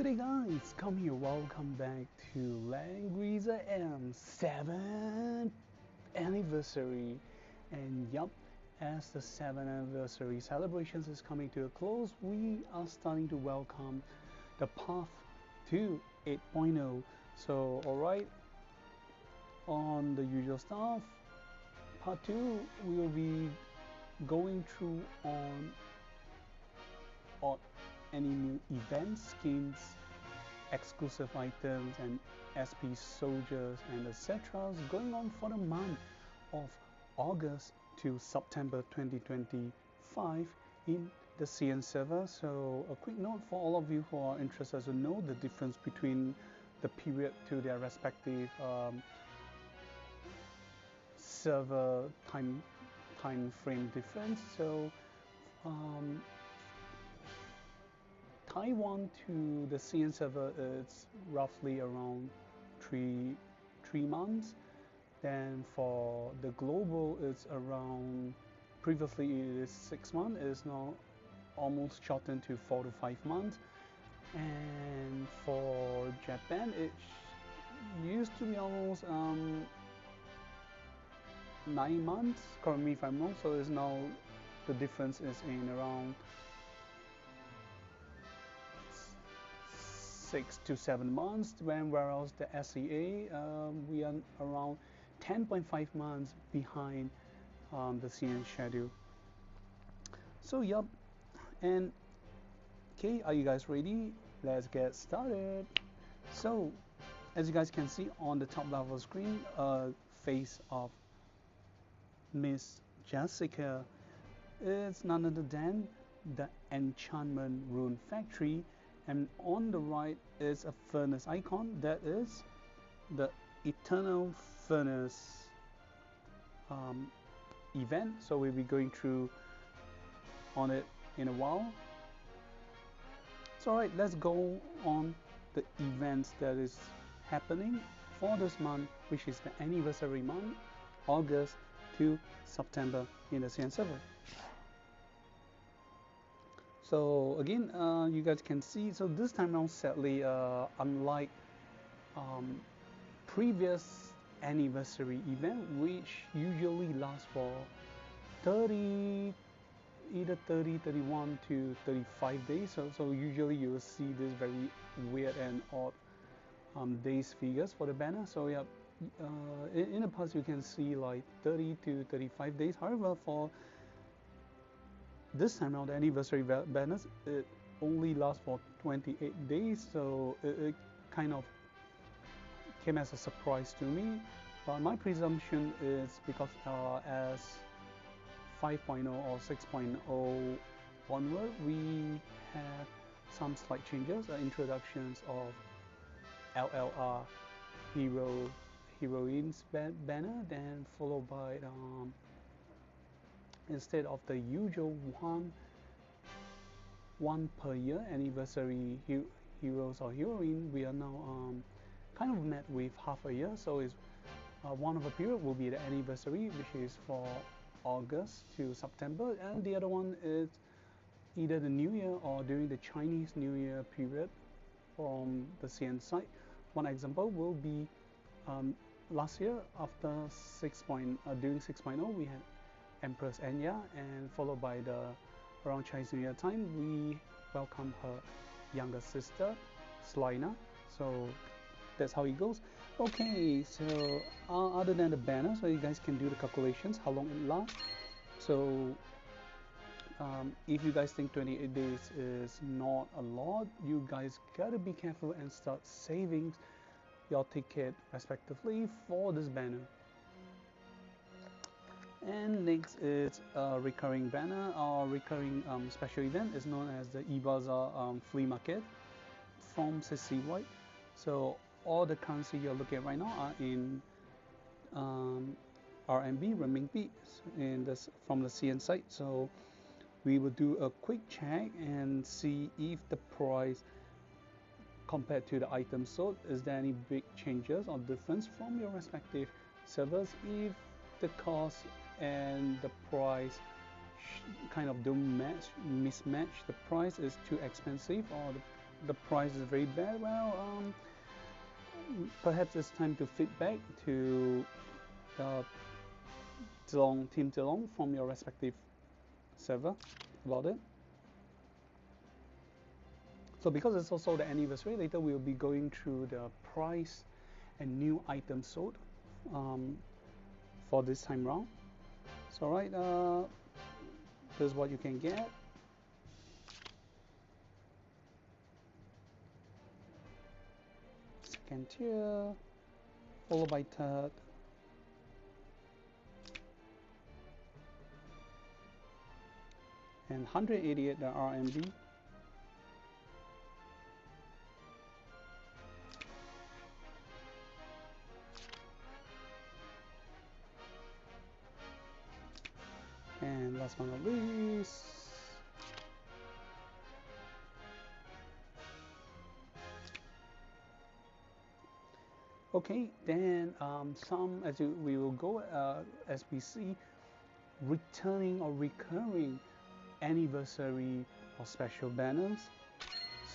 Good day guys, come here, welcome back to Langrisser M 7th anniversary. And yup, as the 7th anniversary celebrations is coming to a close, we are starting to welcome the path to 8.0. So alright, on the usual stuff, part 2 we will be going through on any new events, skins, exclusive items, and SP soldiers and etc. going on for the month of August to September 2025 in the CN server. So a quick note for all of you who are interested to know the difference between the period to their respective server time frame difference. So Taiwan to the CN server is roughly around three months. Then for the global, it's around, previously it is 6 months. It is now almost shortened to 4 to 5 months. And for Japan, it used to be almost 9 months. Correct me if I'm wrong. So it's now, the difference is in around 6 to 7 months, whereas the SEA we are around 10.5 months behind the CN schedule. So yup, and okay, are you guys ready? Let's get started. So as you guys can see on the top level screen, face of Miss Jessica is none other than the Enchantment Rune Factory. And on the right is a furnace icon, that is the Eternal Furnace event. So we'll be going through on it in a while. So alright, let's go on the events that is happening for this month, which is the anniversary month, August to September in the CN server. So again, you guys can see, so this time around, sadly, unlike previous anniversary event, which usually lasts for 30, either 30, 31 to 35 days. So usually you will see this very weird and odd days figures for the banner. So yeah, in the past you can see like 30 to 35 days. However, for this time around, the anniversary banners, it only lasts for 28 days, so it kind of came as a surprise to me. But my presumption is because as 5.0 or 6.0 onward, we have some slight changes, introductions of LLR heroines banner, then followed by instead of the usual one per year anniversary heroes or heroine, we are now kind of met with half a year. So it's one of the period will be the anniversary, which is for August to September, and the other one is either the New Year or during the Chinese New Year period from the CN side. One example will be last year after during 6.0 we had Empress Enya, and followed by the around Chinese New Year time we welcome her younger sister Slina. So that's how it goes. Okay, so other than the banner, so you guys can do the calculations how long it lasts. So if you guys think 28 days is not a lot, you guys gotta be careful and start saving your ticket respectively for this banner. And next is a recurring banner or recurring special event is known as the E-Bazaar flea market from CCY. So all the currency you're looking at right now are in RMB, renminbi, from the CN site. So we will do a quick check and see if the price compared to the item sold, is there any big changes or difference from your respective servers. If the cost and the price kind of don't mismatch, the price is too expensive or the price is very bad. Well, perhaps it's time to feedback to uh, Team Geelong from your respective server about it. So because it's also the anniversary, later we will be going through the price and new items sold for this time round. So right, this is what you can get. Second tier, followed by third. And 188 the RMB. And last but not least, okay, then some we will go as we see returning or recurring anniversary or special banners.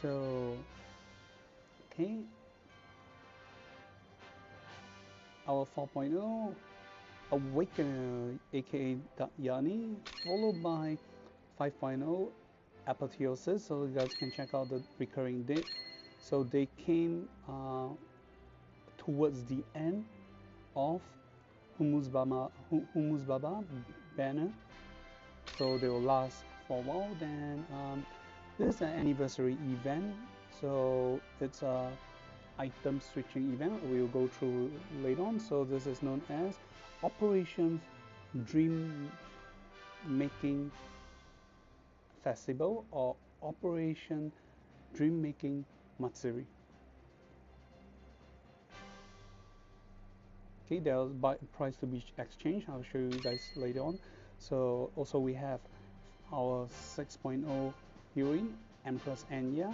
So okay, our 4.0 Awakener aka Yani, followed by 5.0 Apotheosis. So you guys can check out the recurring date. So they came towards the end of Humbaba banner, so they will last for a while. Then this is an anniversary event, so it's a item switching event we will go through later on. So this is known as Operation Dream Making Festival or Operation Dream Making Matsuri. Okay, there's price to be exchanged. I'll show you guys later on. So also we have our 6.0 heroine Empress Anya,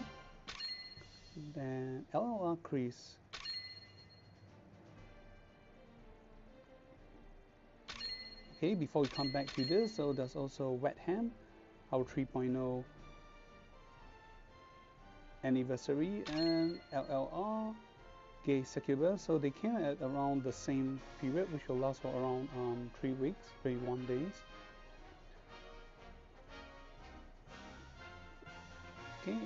then LLR Chris, okay, before we come back to this, so there's also Wet Ham, our 3.0 anniversary, and LLR Gay Succubus. So they came at around the same period, which will last for around 3 weeks, 31 days. Okay,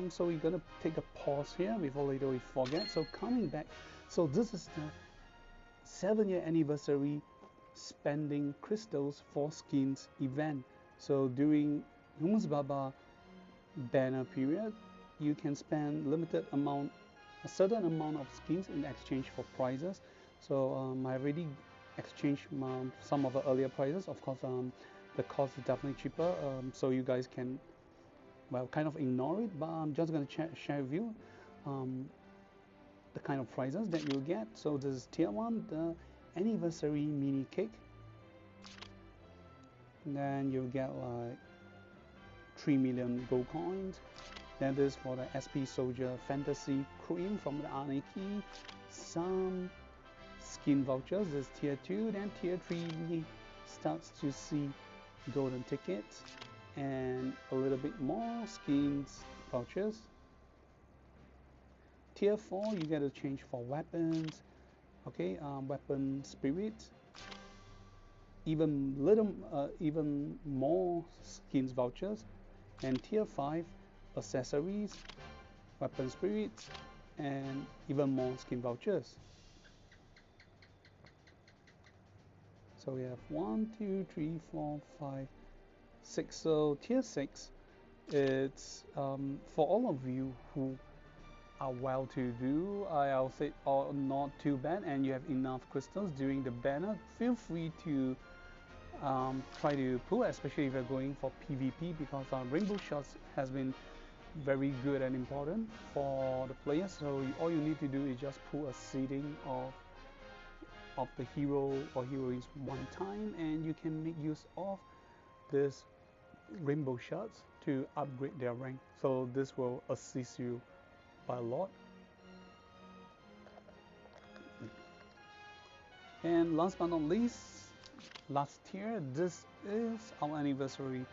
so we're gonna take a pause here before later we forget. So coming back, so this is the 7-year anniversary spending crystals for skins event. So during Humbaba banner period, you can spend a certain amount of skins in exchange for prizes. So I already exchanged some of the earlier prizes. Of course, the cost is definitely cheaper, so you guys can, well, kind of ignore it, but I'm just going to share with you the kind of prizes that you'll get. So this is tier 1, the anniversary mini cake. And then you'll get like 3 million gold coins. Then this for the SP Soldier Fantasy Cream from the Anarchy. Some skin vouchers. This is tier 2. Then tier 3 starts to see golden tickets and a little bit more skins vouchers. Tier 4 you get to change for weapons, okay, weapon spirit, even more skins vouchers. And tier 5 accessories, weapon spirits, and even more skin vouchers. So we have 1, 2, 3, 4, 5, 6. So tier 6, it's for all of you who are well to do, I'll say, or not too bad, and you have enough crystals during the banner. Feel free to try to pull, especially if you're going for PvP, because Rainbow Shots has been very good and important for the players. So all you need to do is just pull a seeding of the hero or heroines one time, and you can make use of this Rainbow Shots to upgrade their rank. So this will assist you by a lot. And last but not least, last tier, this is our anniversary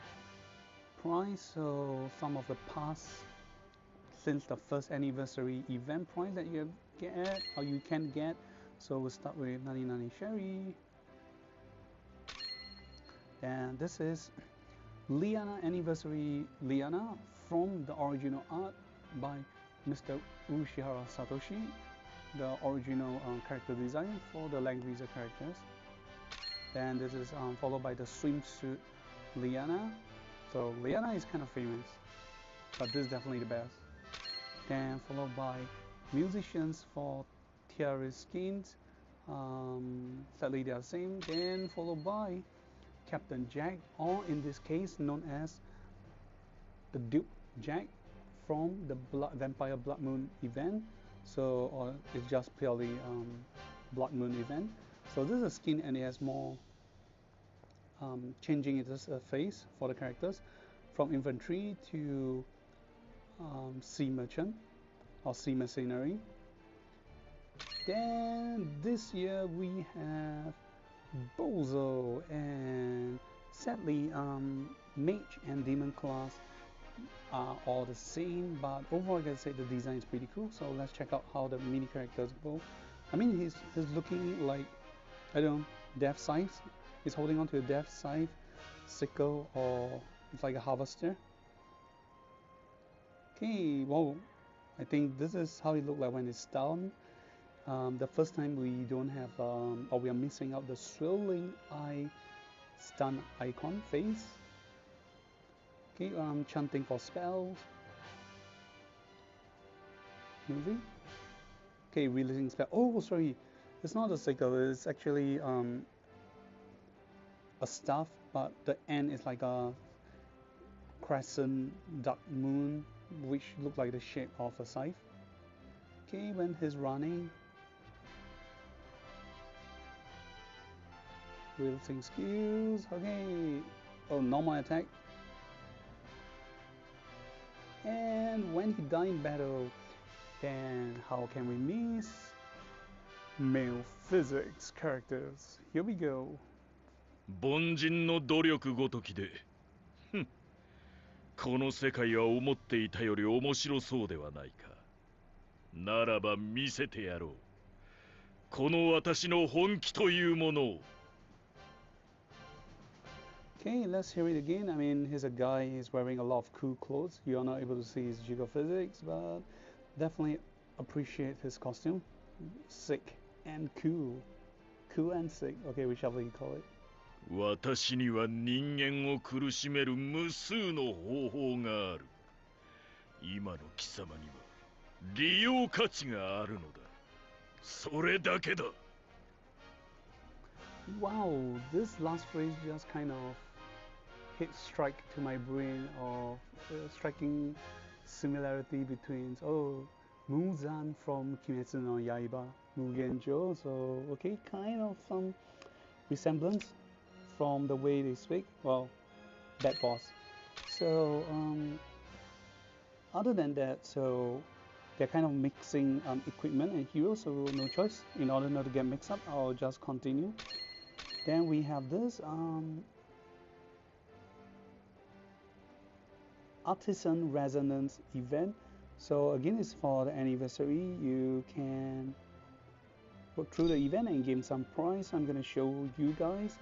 price. So some of the past since the first anniversary event price that you get or you can get. So we'll start with 99 Sherry. And this is Liana Anniversary Liana from the original art by Mr. Ushihara Satoshi, the original character design for the Langrisser characters. Then this is followed by the swimsuit Liana. So Liana is kind of famous, but this is definitely the best. Then followed by musicians for tiara skins. Sadly they are the same. Then followed by Captain Jack, or in this case known as the Duke Jack from the Vampire Blood Moon event. So or it's just purely Blood Moon event. So this is a skin and it has more changing its face for the characters from infantry to sea merchant or sea mercenary. Then this year we have Bozo, and sadly mage and demon class are all the same, but overall I can say the design is pretty cool. So let's check out how the mini characters go. I mean he's looking like, I don't know, death scythe. He's holding on to a death scythe, sickle, or it's like a harvester. Okay, well, I think this is how it looks like when it's down. The first time we don't have, or we are missing out the swirling eye stun icon face. Okay, chanting for spells. Movie. Okay, releasing spell. Oh, sorry, it's not a sickle. It's actually a staff, but the end is like a crescent dark moon, which look like the shape of a scythe. Okay, when he's running. Wielding skills, okay. Oh, normal attack. And when he dies in battle, then how can we miss? Male physics characters. Here we go. 凡人の努力ごときで、この世界は思っていたより面白そうではないか。ならば見せてやろう。この私の本気というものを。Okay, let's hear it again. I mean, here's a guy, he's wearing a lot of cool clothes. You're not able to see his geophysics, but definitely appreciate his costume. Sick and cool. Cool and sick. Okay, whichever you call it. 私には人間を苦しめる無数の方法がある。今の貴様には利用価値があるのだ。それだけだ。Wow, this last phrase just kind of hit strike to my brain of striking similarity between Muzan from Kimetsu no Yaiba, Mugenjo. So okay, kind of some resemblance from the way they speak. Well, that boss. So other than that, so they're kind of mixing equipment and heroes, so no choice. In order not to get mixed up, I'll just continue. Then we have this Artisan Resonance event. So again, it's for the anniversary. You can work through the event and gain some prize. I'm gonna show you guys.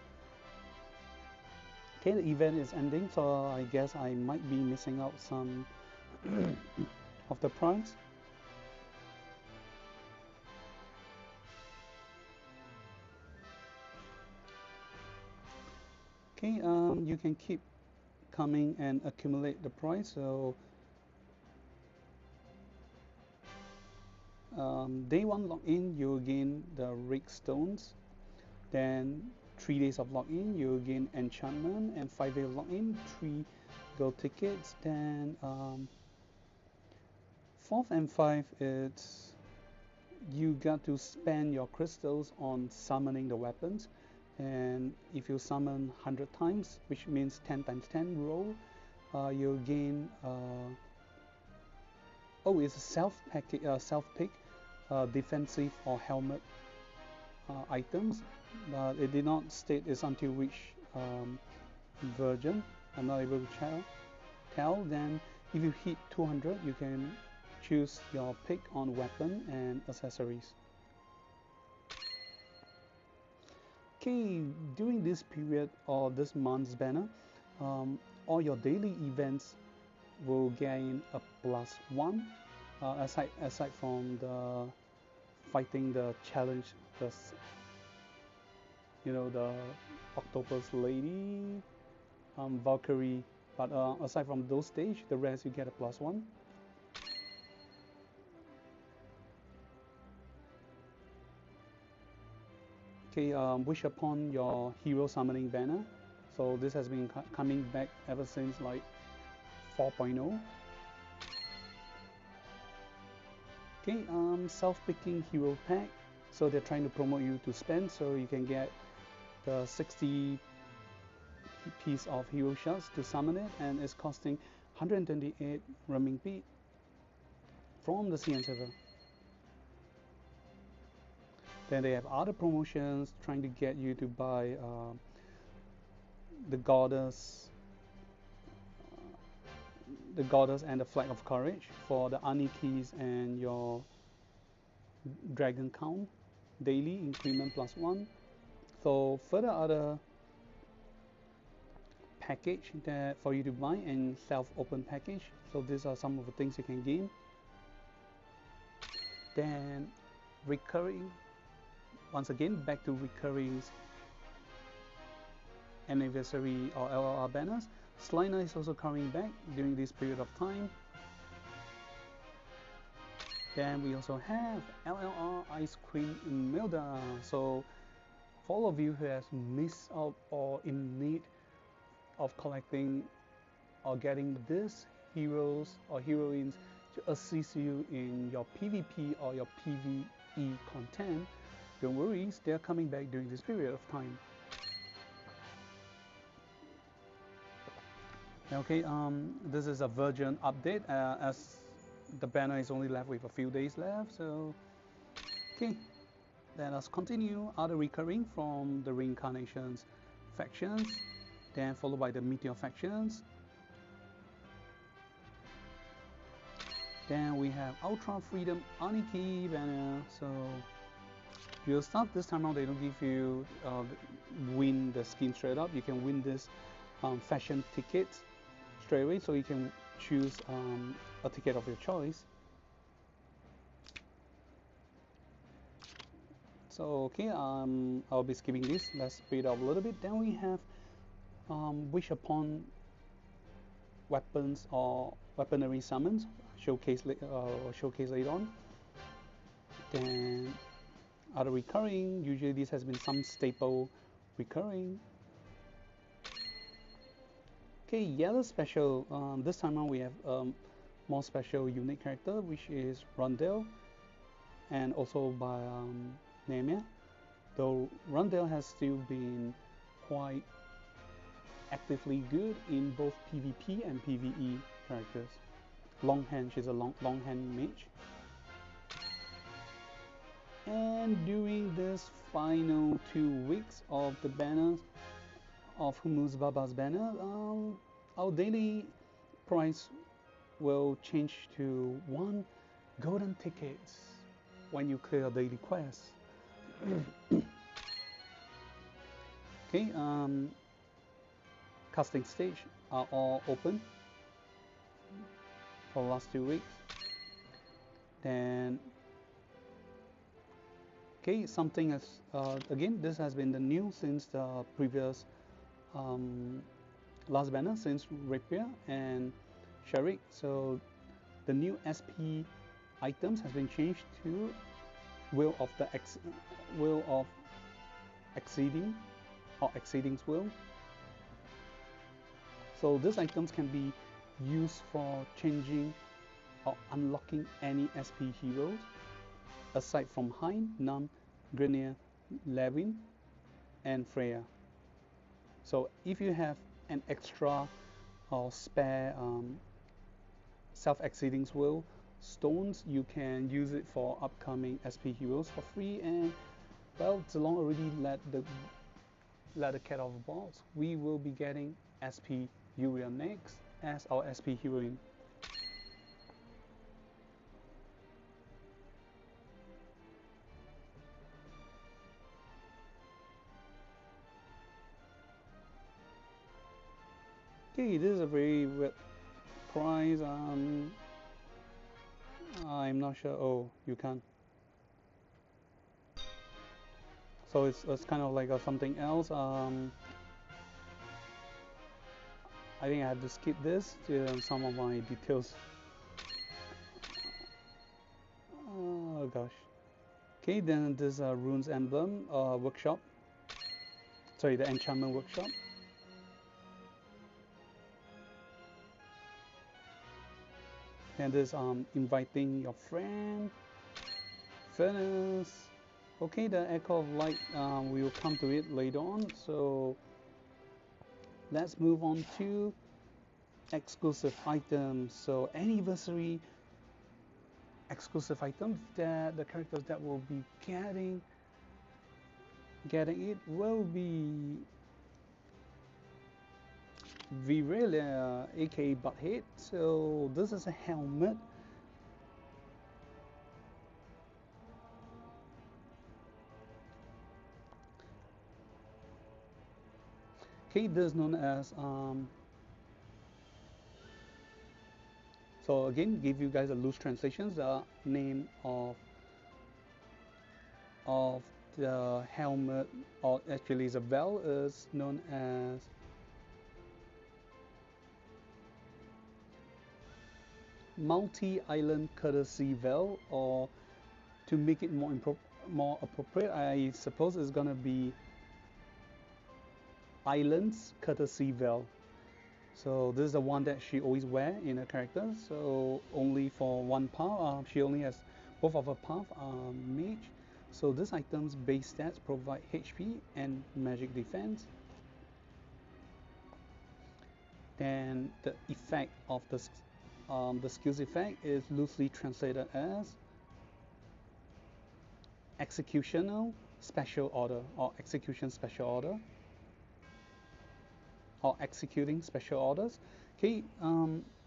Okay, the event is ending, so I guess I might be missing out some of the prize. Okay, you can keep coming and accumulate the prize. So day 1 login, you'll gain the rig stones. Then 3 days of login, you'll gain enchantment, and 5 days login, 3 gold tickets. Then 4th and 5th, it's you got to spend your crystals on summoning the weapons. And if you summon 100 times, which means 10 times 10 roll, you'll gain it's a self-pick defensive or helmet items, but it did not state it's until which version. I'm not able to tell. Then if you hit 200, you can choose your pick on weapon and accessories. Okay, during this period or this month's banner, all your daily events will gain a +1, aside from the fighting the challenge, the the octopus lady, Valkyrie. But aside from those stage, the rest you get a +1. Okay, wish upon your hero summoning banner. So this has been coming back ever since like 4.0. Okay, self-picking hero pack. So they're trying to promote you to spend, so you can get the 60 piece of hero shots to summon it, and it's costing 128 renminbi from the CN server. Then they have other promotions trying to get you to buy the goddess and the flag of courage for the Anikis and your dragon count daily increment +1. So further other package that for you to buy and self-open package. So these are some of the things you can gain. Then recurring, once again back to recurring anniversary or LLR banners. Sliner is also coming back during this period of time. Then we also have LLR Ice Cream Milda. So for all of you who has missed out or in need of collecting or getting these heroes or heroines to assist you in your PvP or your PvE content, don't worry, they're coming back during this period of time. Okay, this is a version update as the banner is only left with a few days left. So okay, let us continue. Other recurring from the reincarnations factions, then followed by the meteor factions. Then we have Ultra Freedom Aniki banner. So you'll start this time around, they don't give you win the skin straight up. You can win this fashion ticket straight away, so you can choose a ticket of your choice. So okay, I'll be skipping this. Let's speed up a little bit. Then we have wish upon weapons or weaponry summons showcase later on. Then other recurring, usually this has been some staple recurring. Okay, yellow special. This time around we have more special unique character, which is Rondell, and also by Nemia. Though Rondell has still been quite actively good in both PvP and PvE characters. Longhand, she's a longhand mage. And during this final 2 weeks of the banners of Humbaba's banner, our daily price will change to 1 golden tickets when you clear a daily quest. Okay, casting stage are all open for the last 2 weeks. Then okay, something as again, this has been the new since the previous last banner, since Rapier and Sharik. So the new SP items has been changed to Will of Exceeding or Exceeding's Will. So these items can be used for changing or unlocking any SP heroes aside from Hein, Nam, Grenier, Levin, and Freya. So if you have an extra or spare self-exceeding will stones, you can use it for upcoming SP heroes for free. And well, Zilong already let the cat off the box. We will be getting SP Yuria next as our SP heroine. Okay, this is a very weird price. I'm not sure. Oh, you can't. So it's kind of like something else. I think I have to skip this to some of my details. Oh gosh. Okay, then this runes emblem workshop. Sorry, the enchantment workshop. And this inviting your friend. Furnace. Okay, the echo of light. We will come to it later on. So let's move on to exclusive items. So anniversary exclusive items that the characters that will be getting it will be Virelia, aka Butthead. So this is a helmet. Okay, this is known as so again, give you guys a loose translation. The name of the helmet, or actually the bell, is known as multi-island courtesy veil, or to make it more appropriate, I suppose it's gonna be islands courtesy veil. So this is the one that she always wear in her character. So only for one path, she only has both of her path mage. So this item's base stats provide HP and magic defense. Then the effect of the skills effect is loosely translated as executional special order, or execution special order, or executing special orders. Okay,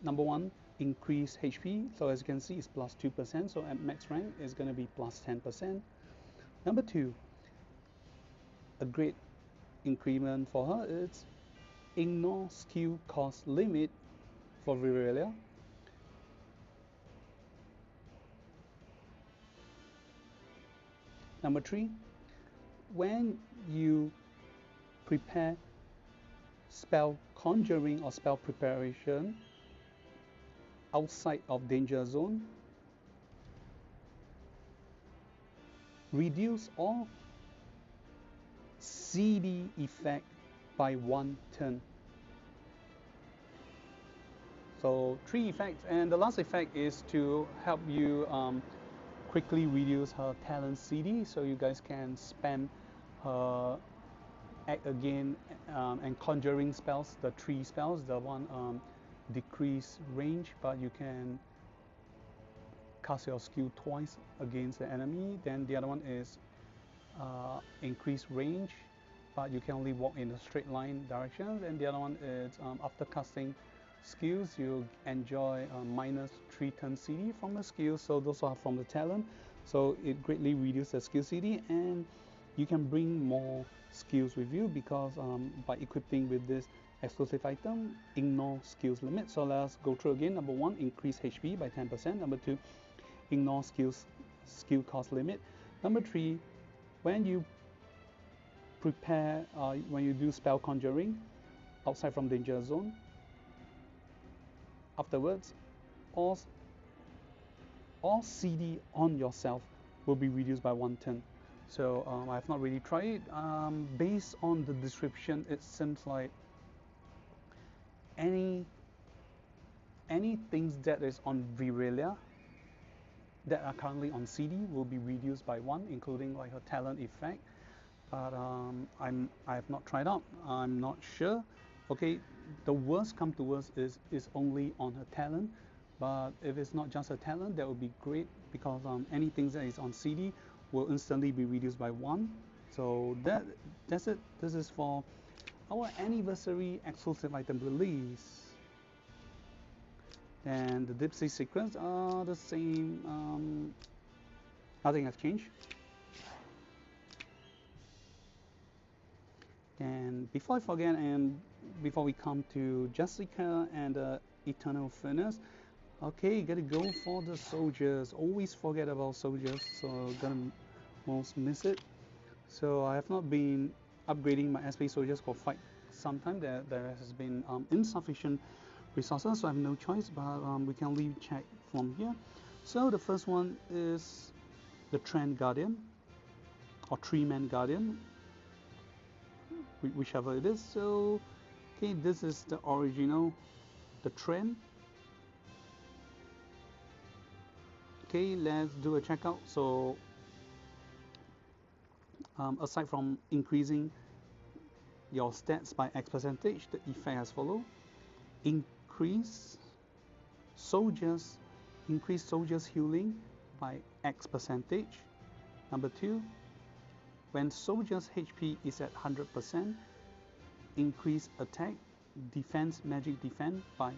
number one, increase HP. So as you can see, it's plus 2%. So at max rank, it's going to be plus 10%. Number two, a great increment for her is ignore skill cost limit for Virelia. Number three, when you prepare spell conjuring or spell preparation outside of danger zone, reduce all CD effect by 1 turn. So 3 effects, and the last effect is to help you quickly reduce her talent CD, so you guys can spam her act again and conjuring spells, the 3 spells. The one decrease range, but you can cast your skill twice against the enemy. Then the other one is increase range, but you can only walk in a straight line direction. And the other one is after casting skills, you enjoy minus 3 turn CD from the skills. So those are from the talent. So it greatly reduces the skill CD, and you can bring more skills with you because by equipping with this exclusive item, ignore skills limit. So let's go through again. Number one, increase HP by 10%. Number two, ignore skill cost limit. Number three, when you prepare, when you do spell conjuring outside from danger zone, afterwards, all CD on yourself will be reduced by 1 turn. So I have not really tried it. Based on the description, it seems like any things that is on Virelia that are currently on CD will be reduced by 1, including like her talent effect. But I have not tried out. I'm not sure. Okay, the worst come to worst is only on her talent. But if it's not just her talent, that would be great, because anything that is on CD will instantly be reduced by 1. So that's it. This is for our anniversary exclusive item release. And the Dipsy secrets are the same. Nothing has changed. And before I forget, and before we come to Jessica and Eternal Fitness. Okay, gotta go for the soldiers. Always forget about soldiers, so gonna most miss it. So I have not been upgrading my SP soldiers for quite some time. There has been insufficient resources, so I have no choice, but we can only check from here. So the first one is the Trend Guardian or Three-Man Guardian, whichever it is. So okay, this is the original, the Trend. Okay, let's do a checkout. So aside from increasing your stats by X percentage, the effect as follows: increase soldiers healing by X percentage. Number 2, when soldiers HP is at 100%, increase attack, defense, magic defense by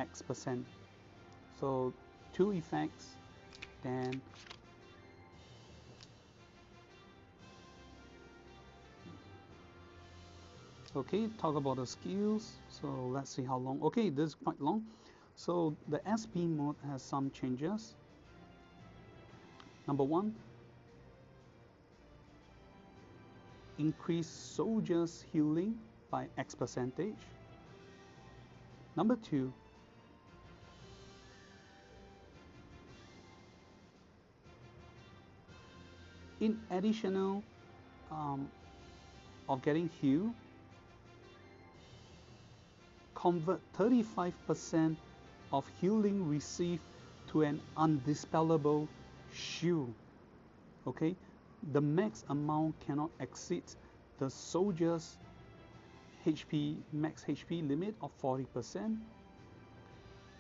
X%. So 2 effects. Then okay, talk about the skills. So let's see how long. Okay, this is quite long. So the SP mode has some changes. Number 1, increase soldiers healing by X%. Number 2, in additional of getting heal, convert 35% of healing received to an undispellable shield. Okay, the max amount cannot exceed the soldier's max HP limit of 40%.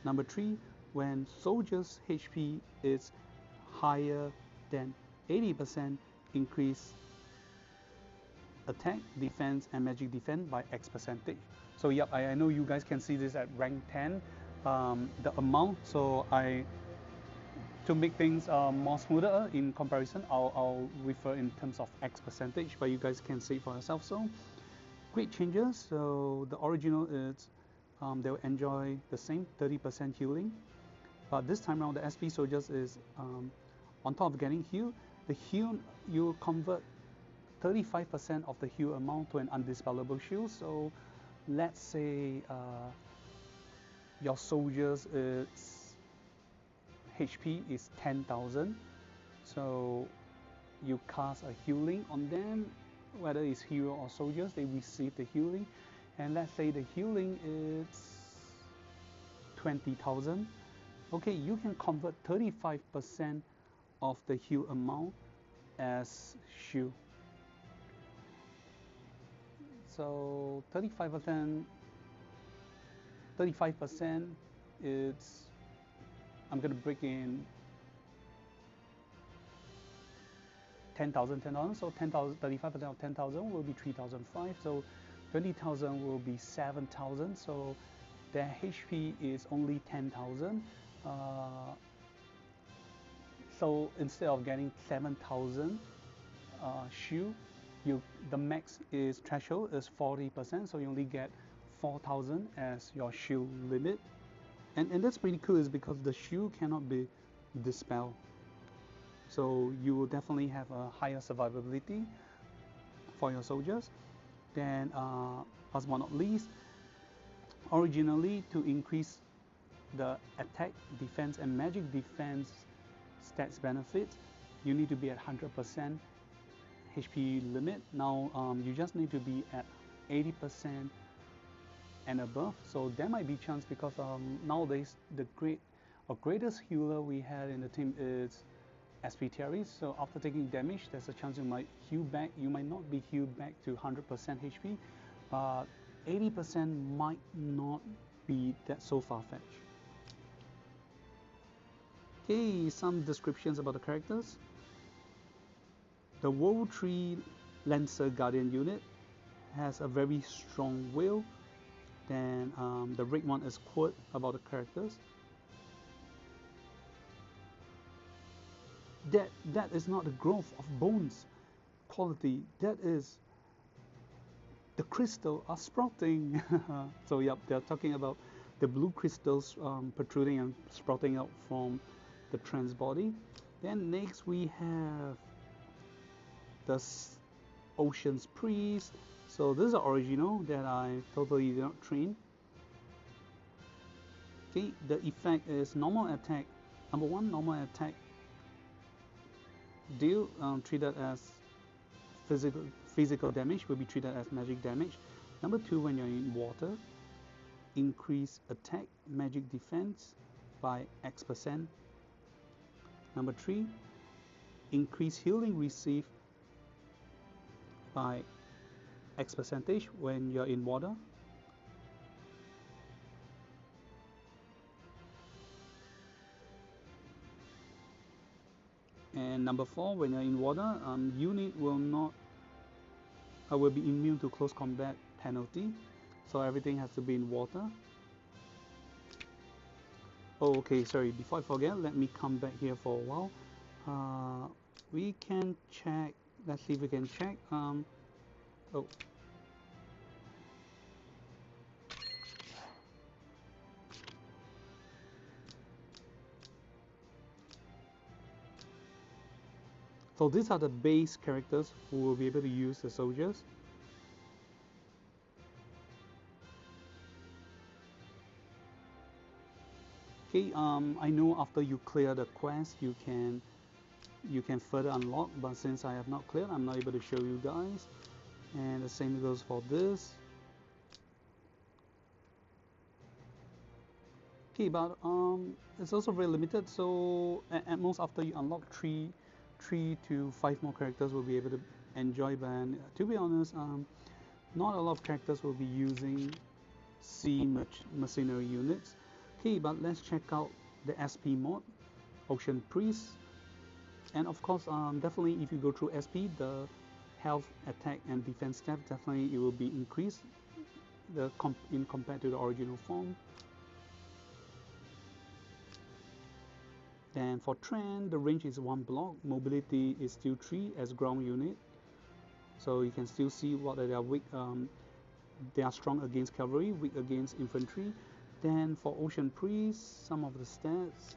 Number 3, when soldier's HP is higher than 80%, increase attack, defense, and magic defense by X%. So yep, I know you guys can see this at rank 10, the amount. So to make things more smoother in comparison, I'll refer in terms of X%, but you guys can see for yourself. So great changes. So the original is they'll enjoy the same 30% healing, but this time around the SP soldiers is on top of getting heal, the heal you convert 35% of the heal amount to an undispellable shield. So let's say your soldiers HP is 10,000, so you cast a healing on them, whether it's hero or soldiers, they receive the healing, and let's say the healing is 20,000. Okay, you can convert 35% of the heal amount as shield. So 35% is, I'm gonna break in 10,000. So 10,000, 35% of 10,000 will be 3,005. So 20,000 will be 7,000. So their HP is only 10,000. So instead of getting 7,000 shield, the max is threshold is 40%. So you only get 4,000 as your shield limit. And that's pretty cool, is because the shield cannot be dispelled. So you will definitely have a higher survivability for your soldiers. Then last but not least, originally to increase the attack, defense, and magic defense stats benefit, you need to be at 100% HP limit. Now you just need to be at 80% and above. So there might be chance, because nowadays the greatest healer we had in the team is SP Terry. So after taking damage, there's a chance you might heal back. You might not be healed back to 100% HP, but 80% might not be that so far-fetched. Okay, some descriptions about the characters. The World 3 Lancer Guardian unit has a very strong will. Then the red one is quote about the characters. That is not the growth of bones quality. That is the crystal are sprouting. So yep, they're talking about the blue crystals protruding and sprouting out from the trans body. Then next we have the Ocean's Priest. So this is the original that I totally did not train. Okay, the effect is normal attack. Number one, normal attack deal treated as physical damage will be treated as magic damage. Number two, when you're in water, increase attack magic defense by X%. Number three, increase healing received by X% when you're in water. And number four, when you're in water, unit will be immune to close combat penalty. So everything has to be in water. Oh, okay, sorry, before I forget, let me come back here for a while. We can check, let's see if we can check. Oh. So these are the base characters who will be able to use the soldiers. Okay, I know after you clear the quest you can further unlock, but since I have not cleared, I'm not able to show you guys. And the same goes for this. Okay, but it's also very limited, so at most after you unlock 3 to 5 more characters will be able to enjoy. But to be honest, not a lot of characters will be using sea mercenary units. Okay, but let's check out the SP mode, Ocean Priest. And of course, definitely if you go through SP, the health, attack and defense stat, definitely it will be increased in compared to the original form. Then for Trend, the range is 1 block, mobility is still 3 as ground unit. So you can still see what they are weak. They are strong against cavalry, weak against infantry. Then for Ocean Priest, some of the stats.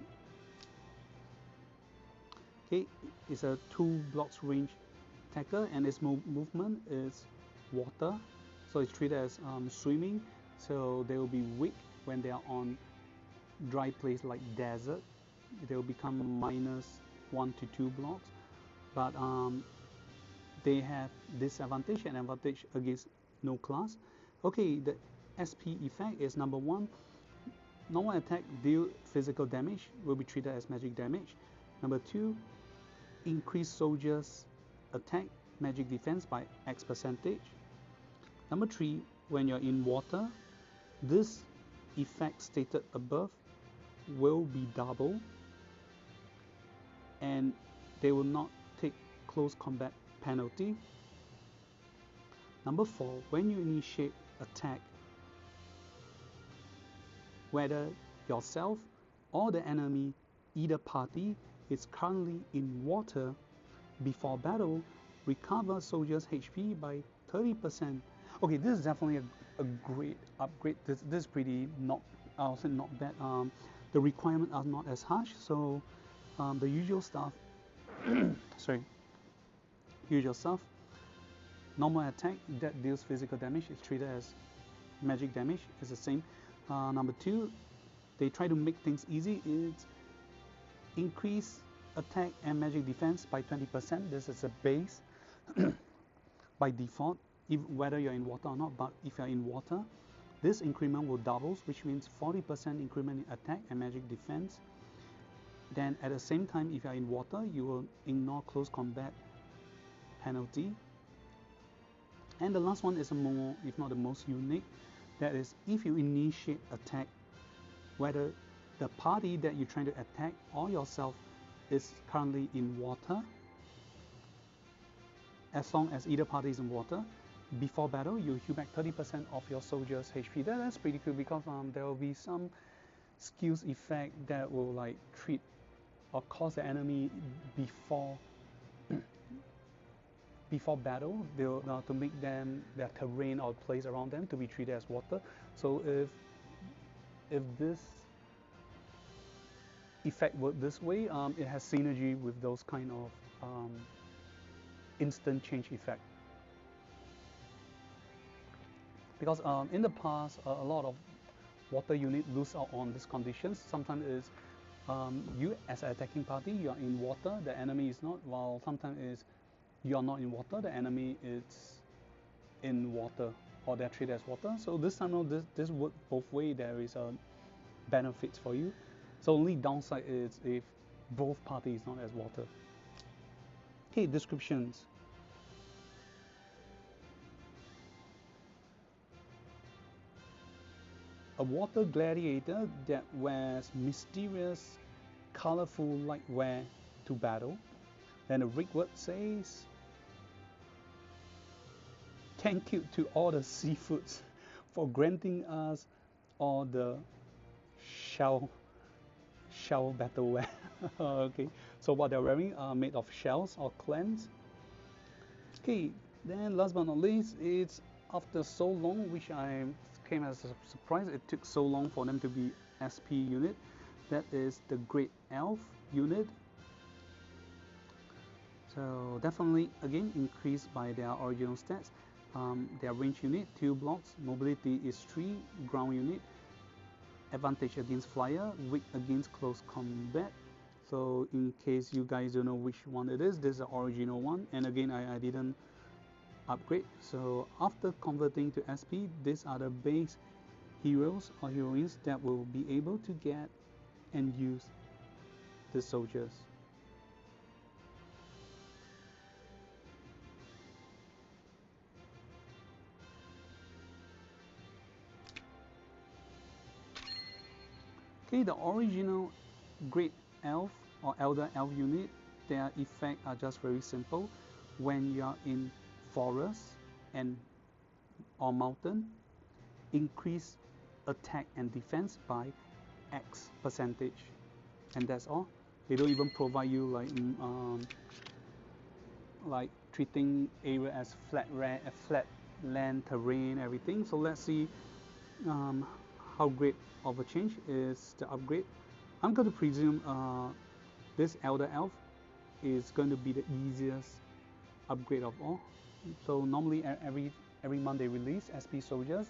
Okay, it's a 2 blocks range attacker, and its movement is water, so it's treated as swimming. So they will be weak when they are on dry place like desert. They will become -1 to 2 blocks, but they have disadvantage and advantage against no class. Okay, the SP effect is number one, normal attack deal physical damage will be treated as magic damage. Number two, increase soldiers attack magic defense by X%. Number three, when you're in water, this effect stated above will be double, and they will not take close combat penalty. Number four, when you initiate attack, whether yourself or the enemy, either party is currently in water, before battle, recover soldiers' HP by 30%. Okay, this is definitely a great upgrade. This is pretty not, I'll say not bad. The requirements are not as harsh, so the usual stuff, sorry, usual stuff. Normal attack that deals physical damage is treated as magic damage. It's the same. Number two, they try to make things easy. It's increase attack and magic defense by 20%. This is a base by default, whether you're in water or not. But if you're in water, this increment will double, which means 40% increment in attack and magic defense. Then at the same time, if you're in water, you will ignore close combat penalty. And the last one is a more, if not the most unique, that is if you initiate attack, whether the party that you're trying to attack or yourself is currently in water, as long as either party is in water, before battle you heal back 30% of your soldiers' HP. That's pretty cool, because there will be some skills effect that will like treat or cause the enemy before before battle, they'll to make them their terrain or place around them to be treated as water. So if this effect work this way, it has synergy with those kind of instant change effect. Because in the past, a lot of water unit lose out on these conditions. Sometimes is you as an attacking party, you are in water, the enemy is not. While sometimes is you are not in water, the enemy is in water, or they're treated as water. So this time around, this works both ways. There is a benefits for you. So only downside is if both parties not as water. Okay, descriptions. A water gladiator that wears mysterious, colorful light wear to battle. Then the rig word says, thank you to all the seafoods for granting us all the shell battle wear. Okay, so what they're wearing are made of shells or clams. Okay, then last but not least, it's after so long, which I came as a surprise, it took so long for them to be SP unit. That is the Great Elf unit. So definitely again increased by their original stats. Their range unit 2 blocks, mobility is 3, ground unit, advantage against flyer, weak against close combat. So in case you guys don't know which one it is, this is the original one, and again I didn't upgrade. So after converting to SP, these are the base heroes or heroines that will be able to get and use the soldiers. Okay, the original Great Elf or Elder Elf unit, their effects are just very simple. When you are in forest and or mountain, increase attack and defense by X percentage, and that's all. They don't even provide you like treating area as flat land, terrain, everything. So let's see how great of a change is the upgrade. I'm going to presume this Elder Elf is going to be the easiest upgrade of all. So normally every month they release SP soldiers.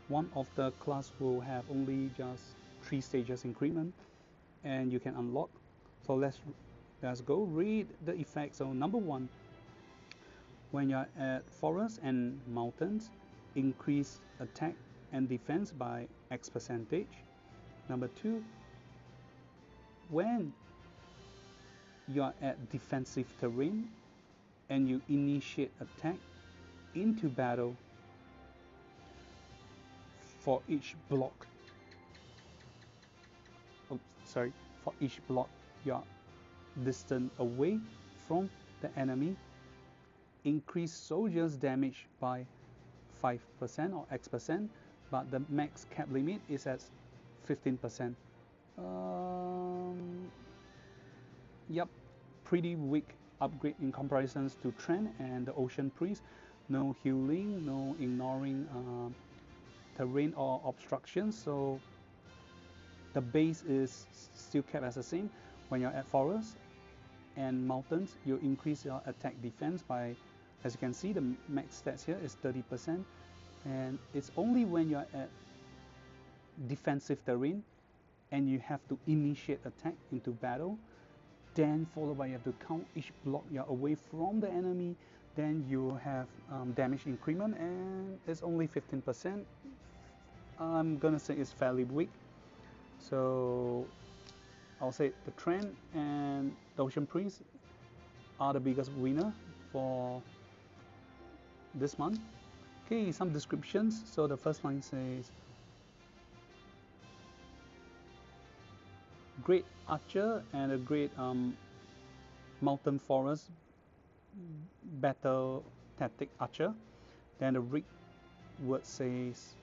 One of the class will have only just 3 stages increment, and you can unlock. So let's go read the effects. So number 1, when you're at forest and mountains, increase attack and defense by X percentage. Number 2, when you're at defensive terrain and you initiate attack into battle, for each block, for each block you're distant away from the enemy, increase soldiers damage by 5% or X percent, but the max cap limit is at 15%. Yep, pretty weak upgrade in comparisons to Trend and the Ocean Priest. No healing, no ignoring terrain or obstructions, so the base is still kept as the same. When you're at forest and mountains, you increase your attack defense by, as you can see, the max stats here is 30%, and it's only when you're at defensive terrain and you have to initiate attack into battle, then followed by you have to count each block you're away from the enemy, then you have damage increment, and it's only 15%. I'm gonna say it's fairly weak. So I'll say the Trend and the Ocean Priest are the biggest winner for this month. Okay, some descriptions. So the first line says, great archer and a great mountain forest battle tactic archer. Then the rig word says,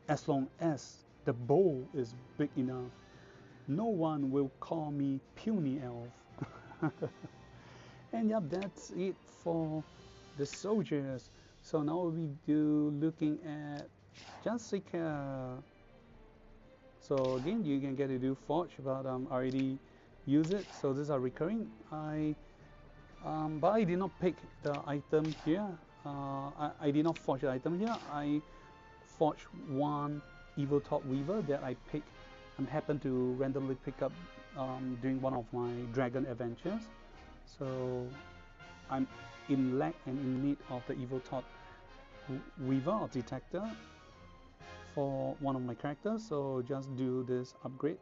as long as the bow is big enough, no one will call me puny elf. And yep, that's it for the soldiers. So now we do looking at Jessica. So again, you can get to do forge, but I already use it. So these are recurring. But I did not pick the item here. I did not forge the item here. I forged one evil top weaver that I picked. Happened to randomly pick up during one of my dragon adventures. So I'm in lack and in need of the evil top weaver or detector for one of my characters. So just do this upgrade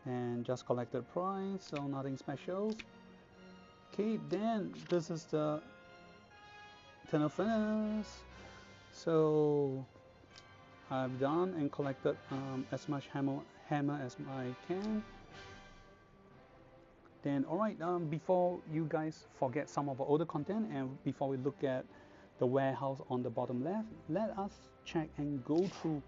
and just collected price, so nothing special. Okay, then this is the Ten of Furnace. So I've done and collected as much hammer as I can. Then alright, before you guys forget some of the older content and before we look at the warehouse on the bottom left, let us check and go through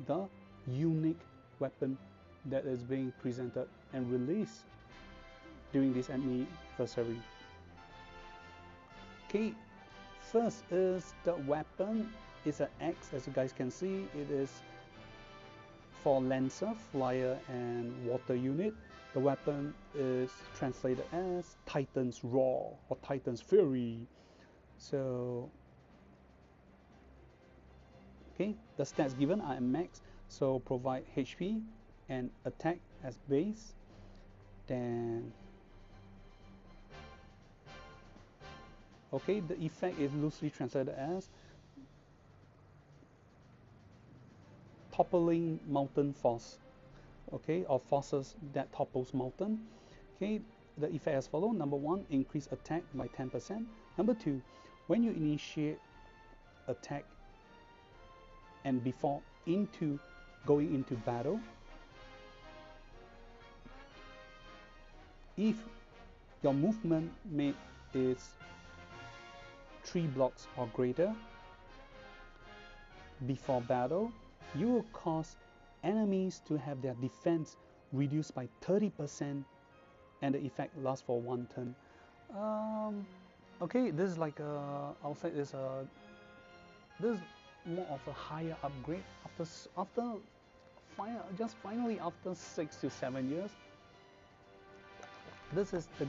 the unique weapon that is being presented and released during this anniversary. Okay, first is the weapon. It's an axe, as you guys can see. It is for Lancer, Flyer, and Water unit. The weapon is translated as Titan's Roar or Titan's Fury. So, okay, the stats given are max, so provide HP and attack as base. Then, okay, the effect is loosely translated as toppling mountain force, okay, or forces that topples mountain. Okay, the effect as follows. Number one, increase attack by 10%. Number two, when you initiate attack and before going into battle, if your movement made is 3 blocks or greater before battle, you will cause enemies to have their defense reduced by 30% and the effect lasts for 1 turn. Okay, this is like I'll say this is more of a higher upgrade finally after 6 to 7 years. This is the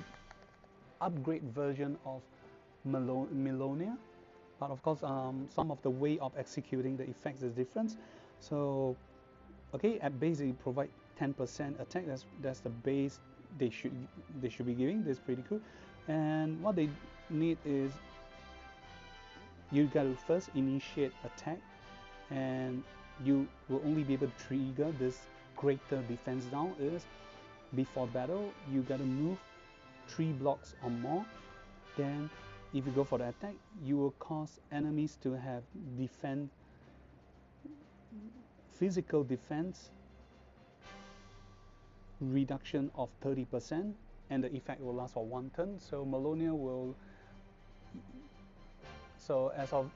upgrade version of Melonia, but of course some of the way of executing the effects is different. So okay, at base they provide 10% attack. That's the base they should be giving. This is pretty cool. And what they need is you got to first initiate attack, and you will only be able to trigger this greater defense down is before battle. You got to move 3 blocks or more. Then if you go for the attack, you will cause enemies to have physical defense reduction of 30%, and the effect will last for 1 turn. So Melonia will. So as of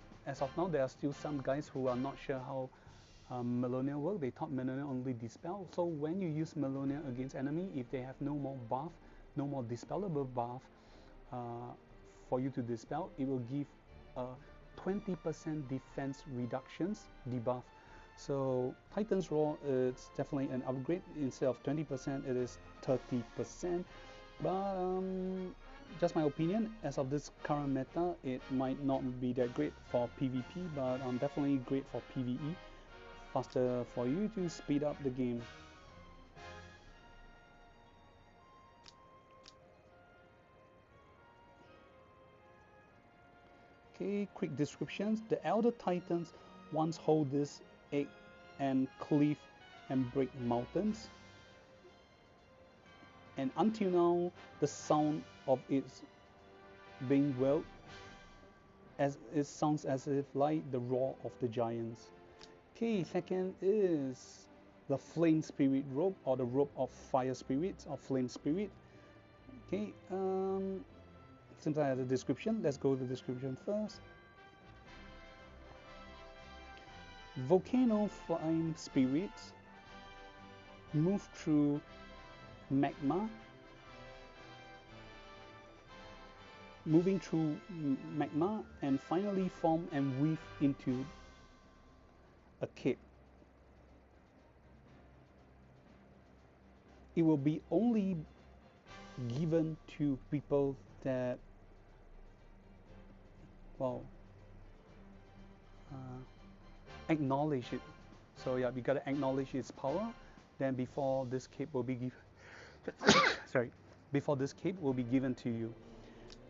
now, there are still some guys who are not sure how Melonia works. They thought Melonia only dispel. So when you use Melonia against enemy, if they have no more buff, no more dispellable buff for you to dispel, it will give a 20% defense reductions debuff. So Titan's Roar is definitely an upgrade. Instead of 20%, it is 30%. But just my opinion, as of this current meta, it might not be that great for PvP, but definitely great for PvE. Faster for you to speed up the game. Okay, quick descriptions. The Elder Titans once hold this egg and cleave and break mountains. And until now, the sound of its being wailed as it sounds as if like the roar of the giants. Okay, second is the Flame Spirit robe, or the robe of fire spirits or flame spirit. Okay, since I have the description, let's go to the description first. Volcano flame spirits move through magma moving through magma and finally form and weave into a cape. It will be only given to people that, well, acknowledge it. So yeah, we gotta acknowledge its power. Then before this cape will be given, sorry, before this cape will be given to you.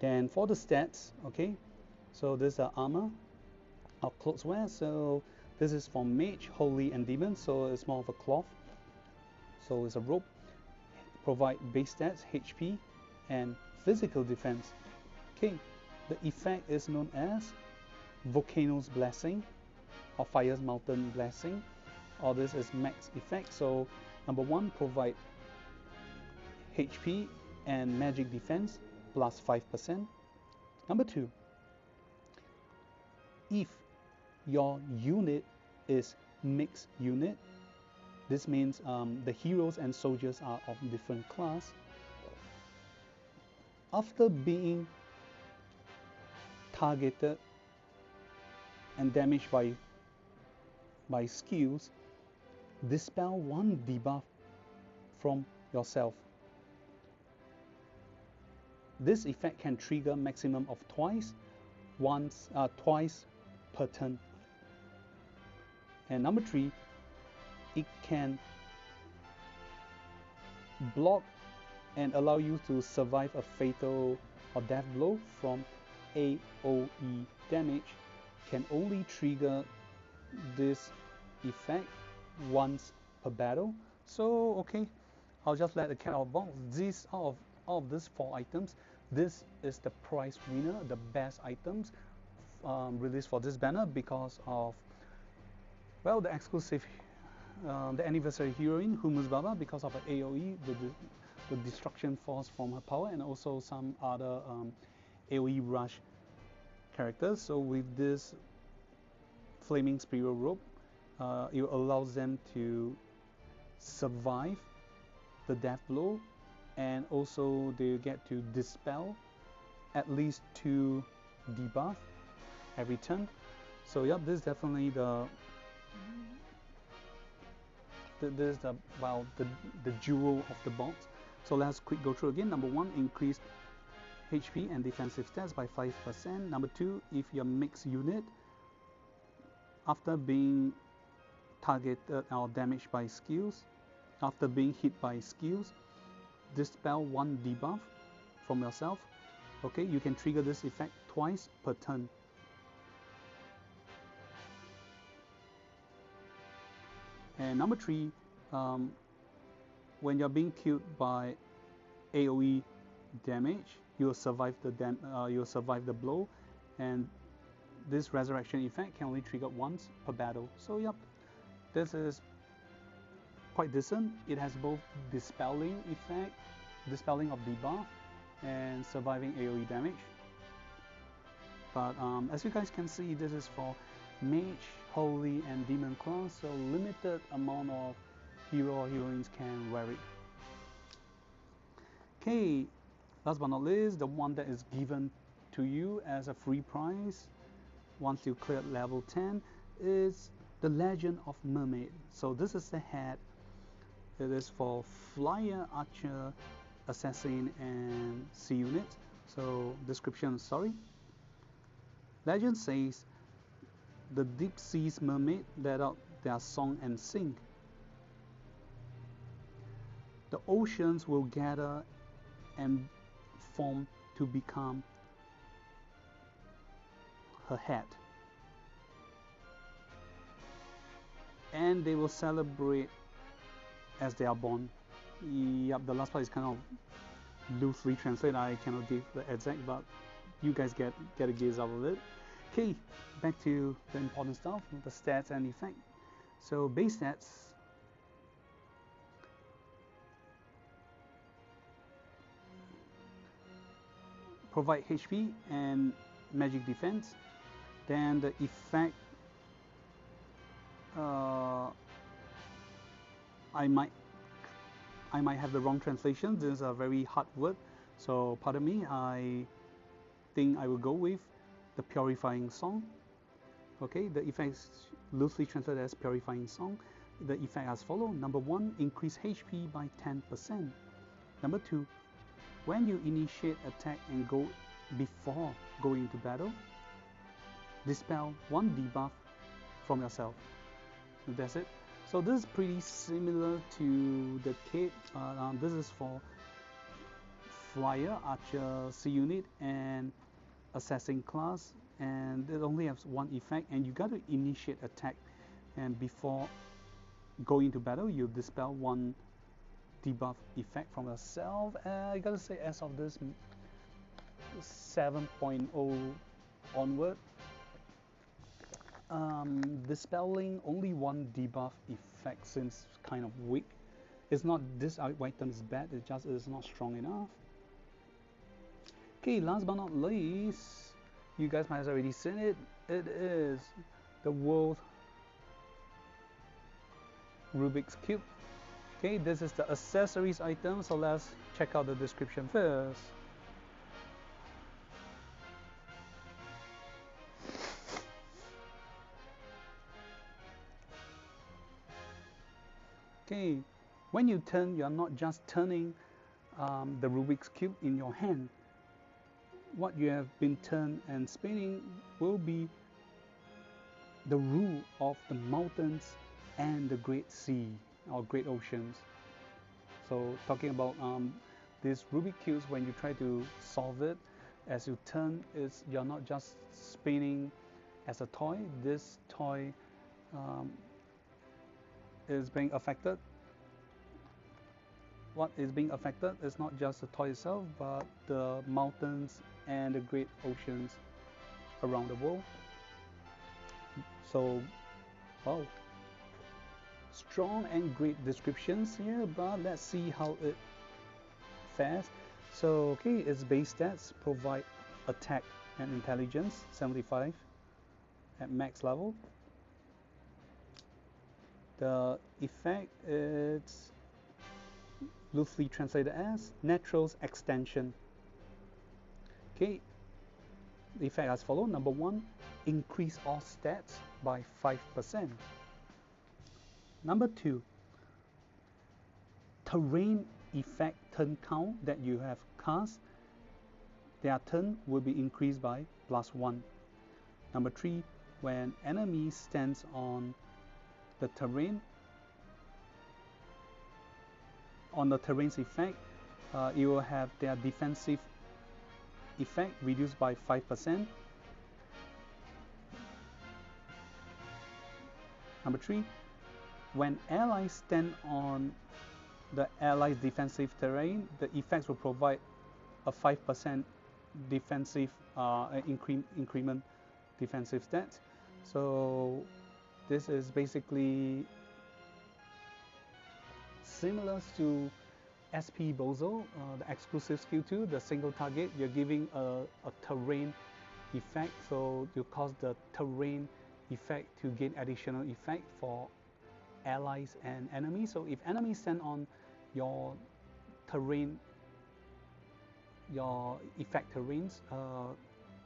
Then for the stats, okay, so this is armor of clothes wear. So this is for mage, holy, and demon. So it's more of a cloth. So it's a robe. Provide base stats, HP, and physical defense. Okay, the effect is known as Volcano's Blessing or Fire's Mountain Blessing, or this is max effect. So number one, provide HP and magic defense plus 5%. Number two, if your unit is mixed unit, this means the heroes and soldiers are of different class. After being targeted and damaged by skills, dispel one debuff from yourself. This effect can trigger maximum of twice per turn. And number three, it can block and allow you to survive a fatal or death blow from AoE damage. Can only trigger this effect once per battle. So okay, I'll just let the cat out of the box. These out of these 4 items, this is the prize winner, the best items released for this banner because of, well, the exclusive, the anniversary heroine Humbaba, because of her AoE, the destruction force from her power, and also some other AoE rush characters. So with this flaming spiral rope, it allows them to survive the death blow, and also they get to dispel at least 2 debuff every turn. So yep, this is definitely the jewel of the box. So let's quick go through again. Number 1, increased HP and defensive stats by 5%. Number 2, if you're mixed unit, after being targeted or damaged by skills, after being hit by skills, dispel 1 debuff from yourself. Okay, you can trigger this effect twice per turn. And number 3, when you're being killed by AoE damage, you'll survive the blow, and this resurrection effect can only trigger once per battle. So yep, this is quite decent. It has both dispelling effect, dispelling of debuff, and surviving AoE damage. But as you guys can see, this is for mage, holy, and demon class, so limited amount of hero or heroines can wear it. Okay, last but not least, the one that is given to you as a free prize once you clear level 10 is the Legend of Mermaid. So this is the hat. It is for flyer, archer, assassin, and sea unit. So description, sorry. Legend says, the deep seas mermaid let out their song and sing. The oceans will gather and form to become her head. And they will celebrate as they are born. Yep, the last part is kind of loosely translated. I cannot give the exact, but you guys get a gaze out of it. Okay, back to the important stuff, the stats and effect. So base stats. Provide HP and magic defense. Then the effect, I might have the wrong translation. This is a very hard word, so pardon me. think I will go with the Purifying Song. Okay, the effects loosely translated as Purifying Song. The effect as follows. Number 1, increase HP by 10%. Number 2, when you initiate attack and go before going into battle, dispel 1 debuff from yourself. That's it. So this is pretty similar to the kit. This is for Flyer, Archer, C unit, and Assassin class, and it only has 1 effect, and you got to initiate attack, and before going into battle, you dispel 1 debuff effect from yourself. I gotta say, as of this 7.0 onward, dispelling only 1 debuff effect seems kind of weak. It's not this item is bad, it just is not strong enough. Okay, last but not least, you guys might have already seen it. It is the World Rubik's Cube. Okay, this is the accessories item, so let's check out the description first. Okay, when you turn, you're not just turning the Rubik's Cube in your hand. What you have been turned and spinning will be the rule of the mountains and the Great Sea or Great Oceans. So talking about these Rubik's Cubes, when you try to solve it, as you turn, you're not just spinning as a toy. This toy is being affected. What is being affected is not just the toy itself, but the mountains and the great oceans around the world. So, wow, strong and great descriptions here, but let's see how it fares. So, okay, its base stats provide attack and intelligence 75 at max level. The effect is loosely translated as Natural's Extension. Okay, the effect as follows. Number 1, increase all stats by 5%. Number 2, terrain effect turn count that you have cast, their turn will be increased by +1. Number 3, when enemy stands on the terrain's effect, it will have their defensive effect reduced by 5%. Number 3, when allies stand on the allies' defensive terrain, the effects will provide a 5% defensive increment defensive stats. So this is basically similar to SP Bozo, the exclusive skill 2, the single target. You're giving a terrain effect, so you cause the terrain effect to gain additional effect for allies and enemies. So if enemies stand on your terrain, your effect terrains,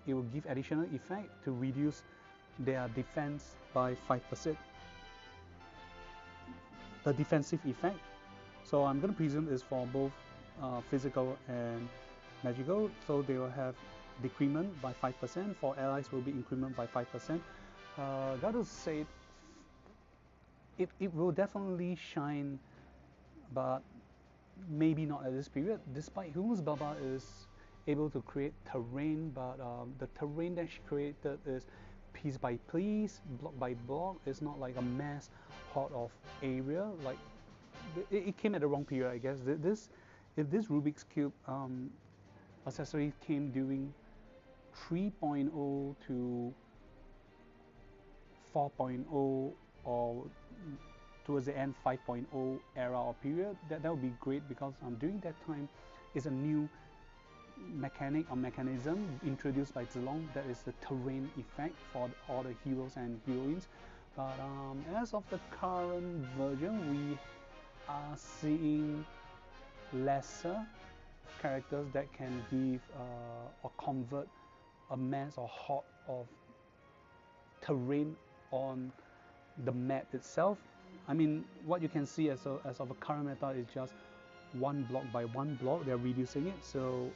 it will give additional effect to reduce their defense by 5%. The defensive effect, so I'm going to presume is for both physical and magical, so they will have decrement by 5%. For allies will be increment by 5%. Gotta say, it will definitely shine, but maybe not at this period. Despite Humbaba is able to create terrain, but the terrain that she created is piece by piece, block by block. It's not like a mass horde of area. Like it came at the wrong period, I guess. If this Rubik's Cube accessory came during 3.0 to 4.0 or towards the end 5.0 era or period, that would be great, because during that time is a new mechanic or mechanism introduced by Zilong, that is the terrain effect for all the heroes and heroines. But as of the current version, we are seeing lesser characters that can give or convert a mess or hot of terrain on the map itself. I mean, what you can see as of a current meta is just one block by one block. They're reducing it, so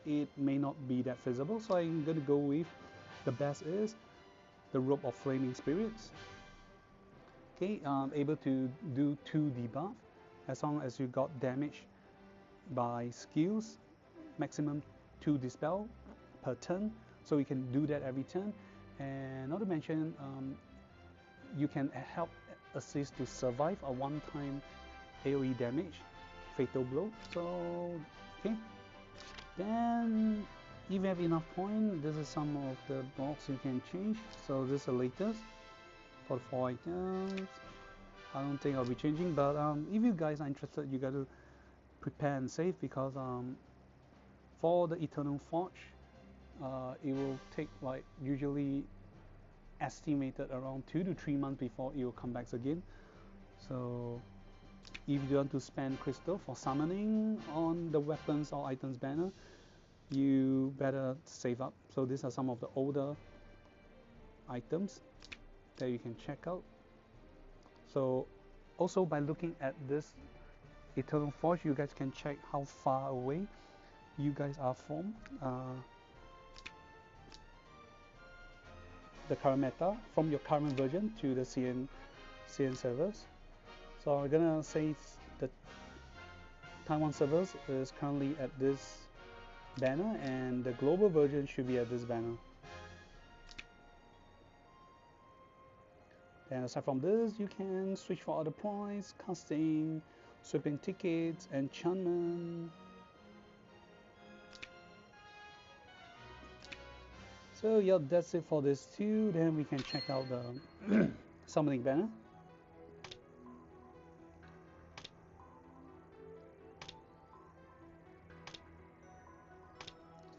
it may not be that feasible. So I'm gonna go with the best is the Robe of Flaming Spirits. Okay, able to do 2 debuff as long as you got damage by skills, maximum 2 dispel per turn, so you can do that every turn. And not to mention, you can help assist to survive a one-time AoE damage, fatal blow. So okay, then if you have enough point, this is some of the blocks you can change. So this is the latest for the 4 items. I don't think I'll be changing, but if you guys are interested, you got to prepare and save, because for the Eternal Forge, it will take like usually estimated around 2 to 3 months before it will come back again. So if you want to spend crystal for summoning on the weapons or items banner, you better save up. So these are some of the older items that you can check out. So also by looking at this Eternal Forge, you guys can check how far away you guys are from the current meta, from your current version to the CN servers. So I'm gonna say the Taiwan servers is currently at this banner, and the global version should be at this banner. And aside from this, you can switch for other points, casting, sweeping tickets, enchantment. So yeah, that's it for this too. Then we can check out the summoning banner.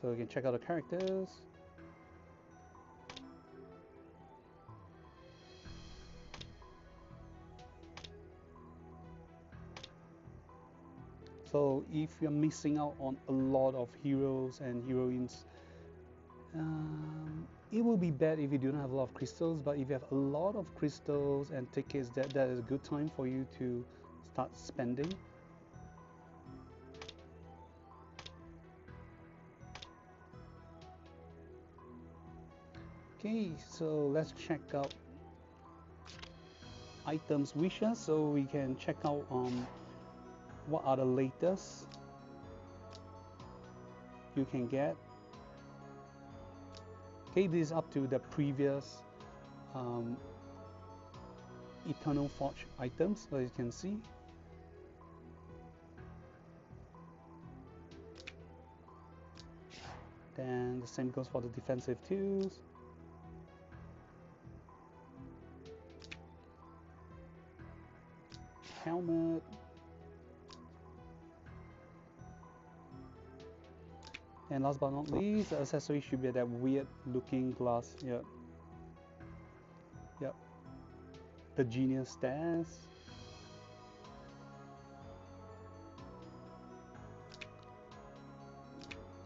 So we can check out the characters. So if you're missing out on a lot of heroes and heroines, it will be bad if you do not have a lot of crystals. But if you have a lot of crystals and tickets, that is a good time for you to start spending. Okay, so let's check out items wishes, so we can check out what are the latest you can get. Okay, this is up to the previous Eternal Forge items, as you can see. Then the same goes for the defensive tools. Helmet. And last but not least, the accessory should be that weird looking glass. Yep. Yep. The genius stairs.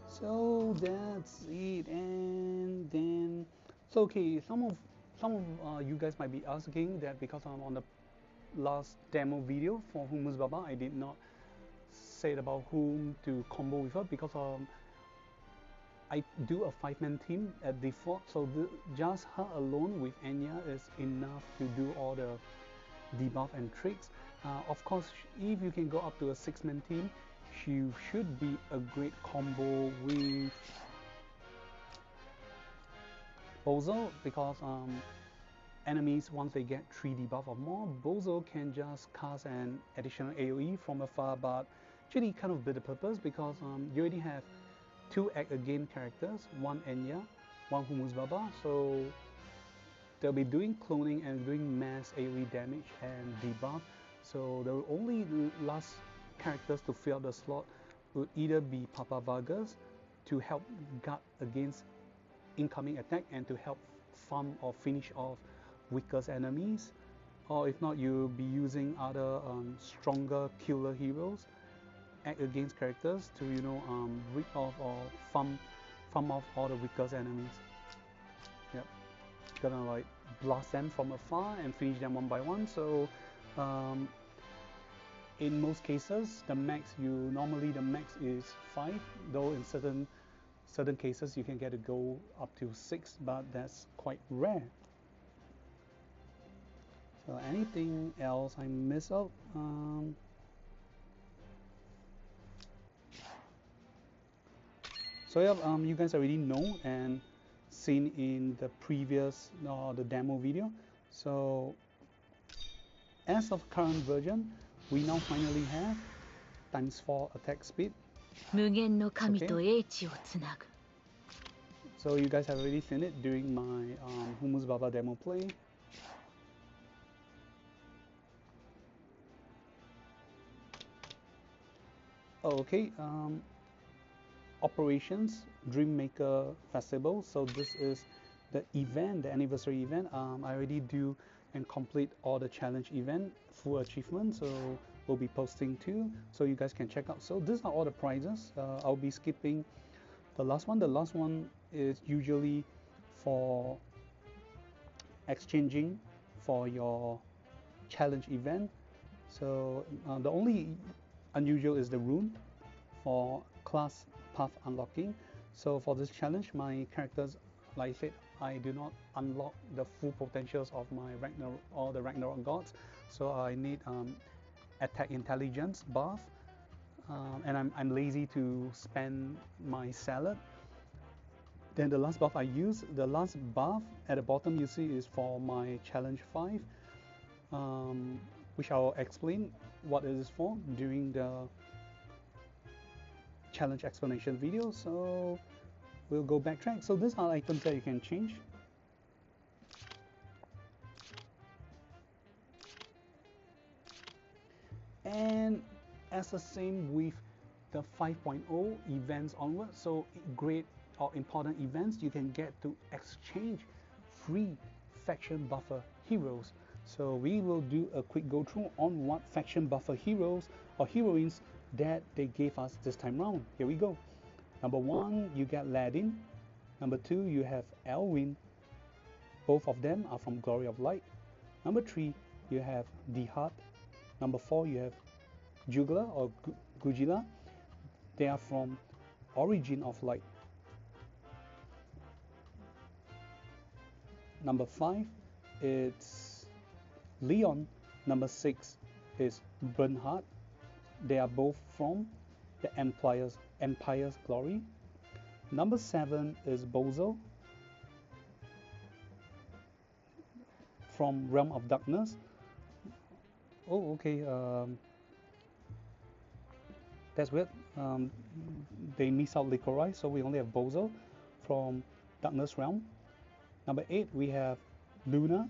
So that's it. And then, so okay, some of you guys might be asking that because I'm on the last demo video for Humbaba, I did not say about whom to combo with her, because I do a 5-man team at default, so just her alone with Enya is enough to do all the debuff and tricks. Of course, if you can go up to a 6-man team, she should be a great combo with Bozo, because enemies, once they get 3 debuff or more, Bozo can just cast an additional AoE from afar, but actually kind of bit the purpose, because you already have 2 act again characters, one Enya, one Humbaba, so they'll be doing cloning and doing mass AoE damage and debuff. So the only last characters to fill the slot would either be Papa Vargas to help guard against incoming attack and to help farm or finish off weaker enemies, or if not, you'll be using other stronger killer heroes, act against characters to, you know, rid off or farm farm off all the weakest enemies. Yep, gonna like blast them from afar and finish them one by one. So in most cases, the max is 5, though in certain cases you can get to go up to 6, but that's quite rare. So anything else I miss out? So yeah, you guys already know and seen in the previous the demo video. So as of current version, we now finally have ×4 attack speed. 無限の神と英知をつなぐ。 So you guys have already seen it during my Humbaba demo play. Oh, okay. Operations Dreammaker Festival. So this is the event, the anniversary event. I already do and complete all the challenge event full achievement. So we'll be posting too, so you guys can check out. So these are all the prizes. I'll be skipping the last one. The last one is usually for exchanging for your challenge event. So the only unusual is the rune for class path unlocking. So for this challenge, my characters, like I said, I do not unlock the full potentials of my Ragnarok gods. So I need attack intelligence buff, and I'm lazy to spend my salad. Then the last buff I use, the last buff at the bottom you see is for my challenge 5, which I'll explain what it is for during the challenge explanation video. So we'll go backtrack. So these are items that you can change. And as the same with the 5.0 events onwards, so great or important events, you can get to exchange free faction buffer heroes. So we will do a quick go through on what faction buffer heroes or heroines that they gave us this time round. Here we go. Number 1, you get Ladin. Number 2, you have Elwyn. Both of them are from Glory of Light. Number 3, you have Dihad. Number 4, you have Jugla or Gujila. They are from Origin of Light. Number 5, it's Leon. Number 6 is Bernhard. They are both from the Empire's Glory. Number 7 is Bozo from Realm of Darkness. Oh, okay. That's weird. They miss out Licorice, so we only have Bozo from Darkness Realm. Number 8, we have Luna.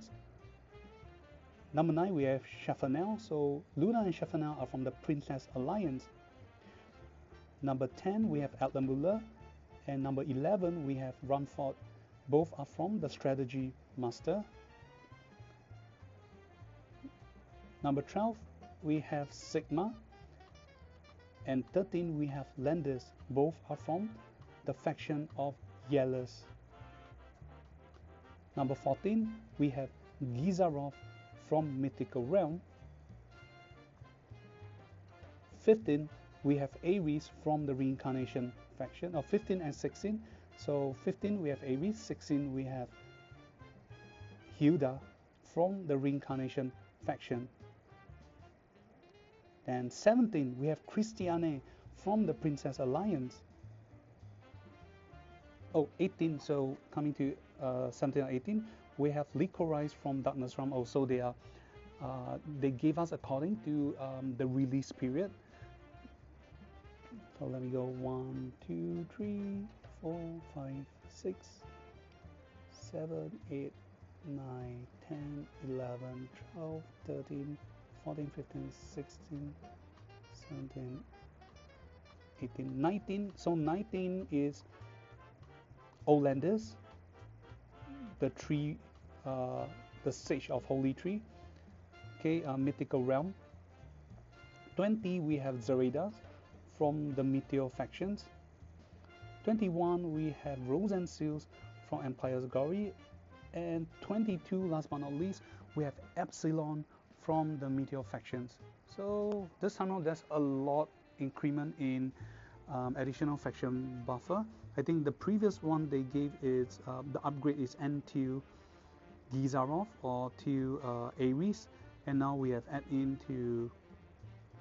Number 9, we have Chaffanel. So Luna and Chaffanel are from the Princess Alliance. Number 10, we have Atlamula. And number 11, we have Runford. Both are from the Strategy Master. Number 12, we have Sigma. And 13, we have Landis. Both are from the faction of Yellers. Number 14, we have Gizarov from Mythical Realm. 15, we have Ares from the Reincarnation faction, or 15 and 16. So 15 we have Ares, 16 we have Hilda from the Reincarnation faction. Then 17 we have Christiane from the Princess Alliance. Oh, 18, so coming to 17 and 18, we have Licorice from Darkness Realm. Also, they gave us according to the release period. So let me go 1, 2, 3, 4, 5, 6, 7, 8, 9, 10, 11, 12, 13, 14, 15, 16, 17, 18, 19. So 19 is Olandis, the tree, the Sage of Holy Tree. Okay, Mythical Realm. 20 we have Zeredas from the Meteor factions. 21 we have Rose and Seals from Empire's Glory, and 22, last but not least, we have Epsilon from the Meteor factions. So this time around there's a lot increment in additional faction buffer. I think the previous one they gave is the upgrade is N to Gizarov or to Ares, and now we have added into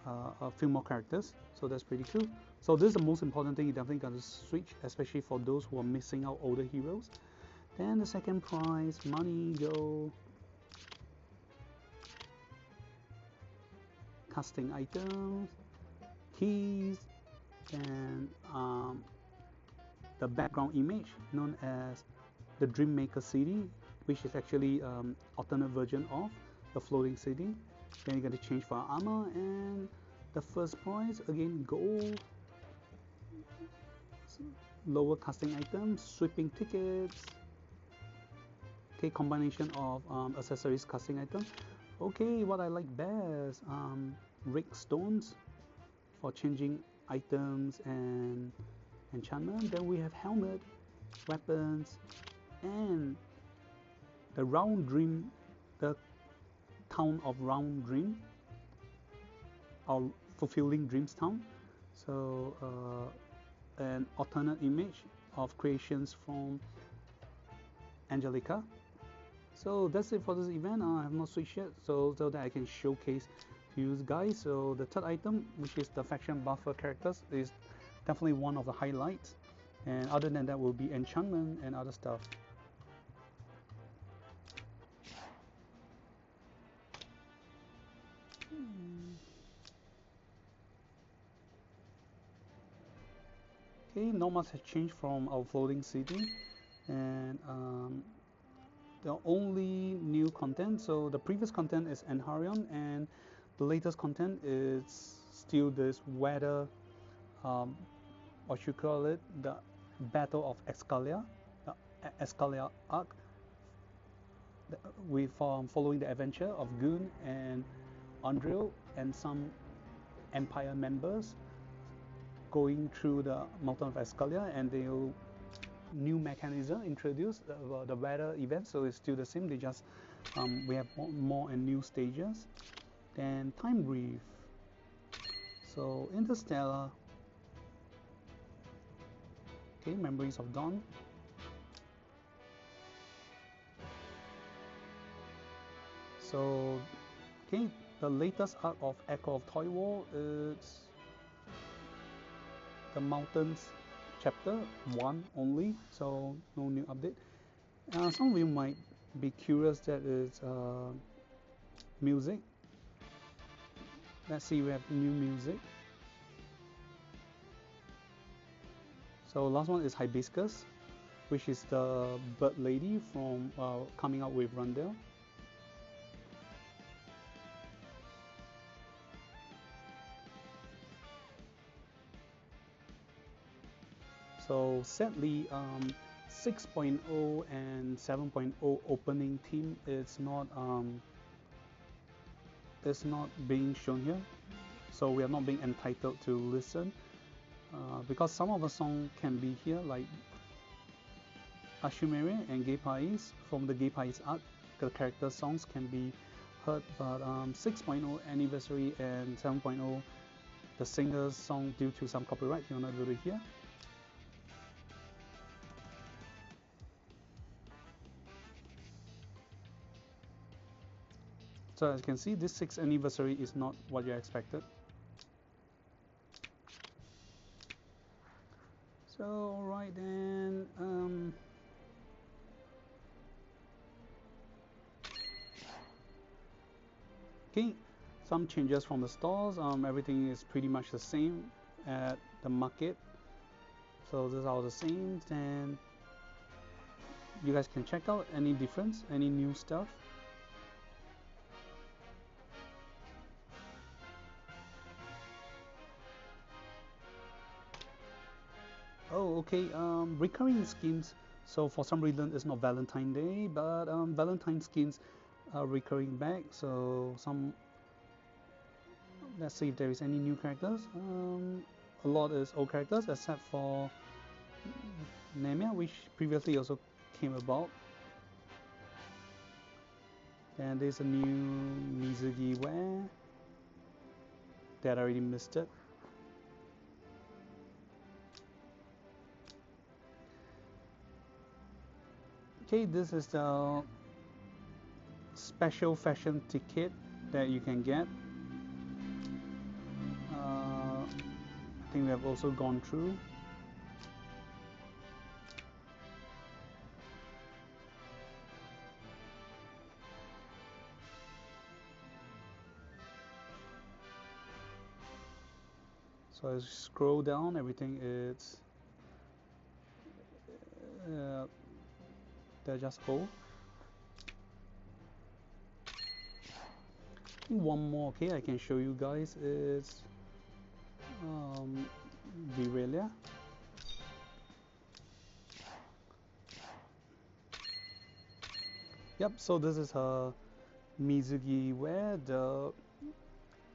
a few more characters, so that's pretty cool. So this is the most important thing, you definitely got to switch, especially for those who are missing out older heroes. Then the second prize, money, go. Casting items, keys, and the background image known as the Dreammaker City, which is actually alternate version of the floating city. Then you got to change for armor, and the first prize again, gold. Lower casting items, sweeping tickets. Okay, combination of accessories, casting items. Okay, what I like best, rig stones for changing items and enchantment. Then we have helmet, weapons, and the Round Dream, the town of Round Dream, or Fulfilling Dreams town. So an alternate image of creations from Angelica. So that's it for this event. I have not switched yet, so that I can showcase to you guys. So the third item, which is the faction buffer characters, is definitely one of the highlights, and other than that will be enchantment and other stuff. Okay, not much has changed from our floating city, and the only new content, so the previous content is Enharion, and the latest content is still this weather, what you call it, the Battle of Escalia, the Escalia arc, with following the adventure of Goon and Andril and some Empire members going through the mountain of Escalia, and they'll new mechanism introduced, the weather event, so it's still the same, they just we have more and new stages. Then Time Brief, so Interstellar, okay, Memories of Dawn, so okay, the latest arc of Echo of Toy War is the Mountains chapter 1 only, so no new update. Some of you might be curious, that is music. Let's see, we have new music. So last one is Hibiscus, which is the bird lady from coming out with Rundell. So sadly, 6.0 and 7.0 opening theme is not being shown here, so we are not being entitled to listen, because some of the songs can be here, like Ashumere and Gay Pais from the Gay Pais arc. The character songs can be heard, but 6.0 anniversary and 7.0, the singer's song, due to some copyright, you're not able to hear. So as you can see, this 6th anniversary is not what you expected. So right then, okay, some changes from the stores. Everything is pretty much the same at the market. So these are all the same, and you guys can check out any difference, any new stuff. Oh, okay, recurring skins. So for some reason it's not Valentine's Day, but Valentine skins are recurring back. So let's see if there is any new characters. A lot is old characters, except for Nemia, which previously also came about. Then there's a new Mizugi wear that I already missed it. Okay, this is the special fashion ticket that you can get. I think we have also gone through. So as you scroll down, everything is they're just old. One more, okay, I can show you guys is Virelia. Yep, so this is her Mizugi wear.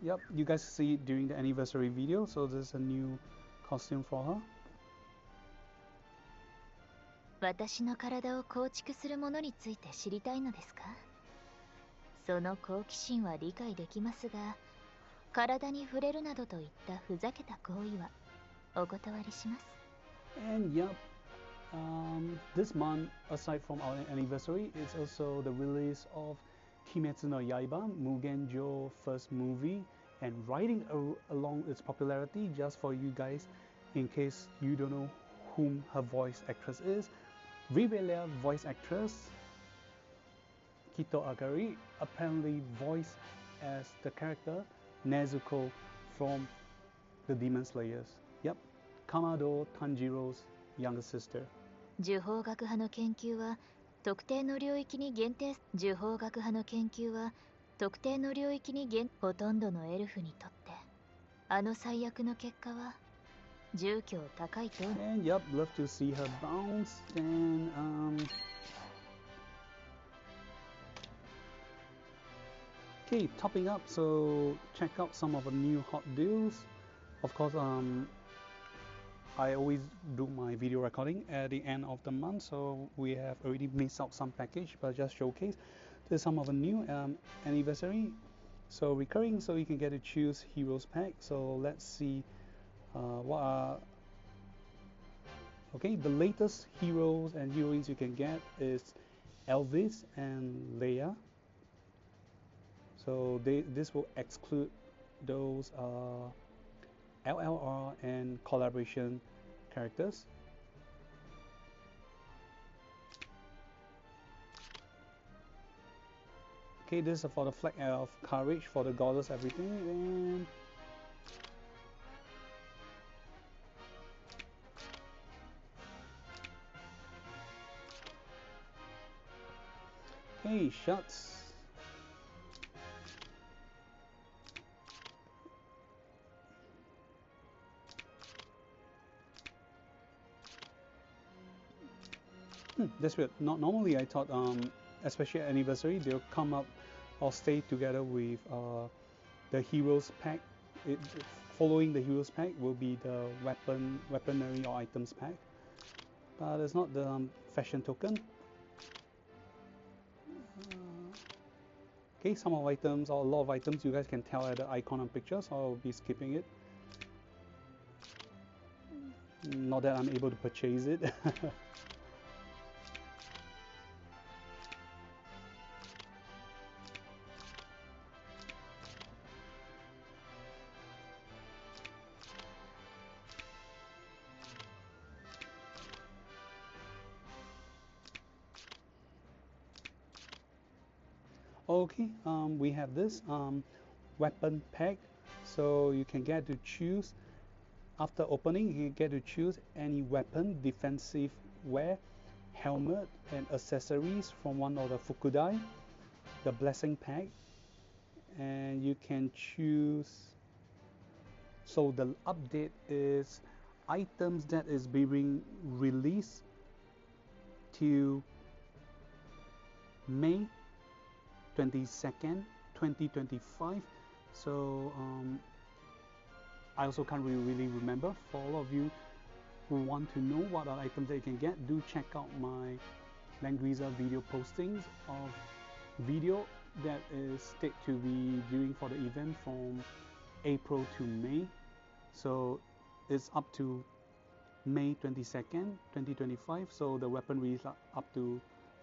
Yep, you guys see it during the anniversary video. So this is a new costume for her. 私の体を構築するものについて知りたいのですか？その好奇心は理解できますが、体に触れるなどといったふざけた行為はお断りします。And yep, this month, aside from our anniversary, it's also the release of Kimetsu no Yaiba, Mugenjo first movie, and riding along its popularity, just for you guys, in case you don't know whom her voice actress is, Virelia voice actress Kito Akari apparently voiced as the character Nezuko from the Demon Slayers. Yep, Kamado Tanjiro's younger sister. 呪法学派の研究は特定の領域に限定。呪法学派の研究は特定の領域にほとんどのエルフにとってあの最悪の結果は住居高いと。 And yep, love to see her bounce. And okay, topping up, so check out some of the new hot deals. Of course, I always do my video recording at the end of the month, so we have already missed out some package, but just showcase. There's some of the new anniversary, so recurring, so you can get to choose heroes pack. So let's see what are. Okay, the latest heroes and heroines you can get is Elvis and Leia. So this will exclude those LLR and collaboration characters. Okay, this is for the flag of courage for the goddess, everything. And hey, shots. That's weird. Not normally. I thought, especially at anniversary, they'll come up or stay together with the heroes pack. Following the heroes pack will be the weaponry or items pack, but it's not the fashion token. Okay, some of items or a lot of items you guys can tell at the icon and picture, so I'll be skipping it. Not that I'm able to purchase it. Okay, we have this weapon pack, so you can get to choose. After opening, you get to choose any weapon, defensive wear, helmet, and accessories from one of the Fukudai, the blessing pack, and you can choose. So the update is items that is being released to May 22nd, 2025. So I also can't really remember. For all of you who want to know what are items that you can get, do check out my Langrisser video postings of video that is stated to be during for the event from April to May. So it's up to May 22nd, 2025. So the weapon release up to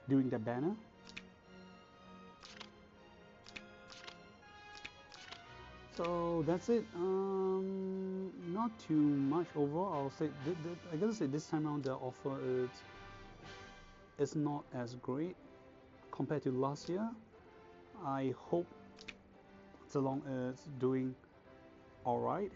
during the banner. So that's it. Not too much overall. I'll say I gotta say this time around the offer is not as great compared to last year. I hope Zilong is doing all right.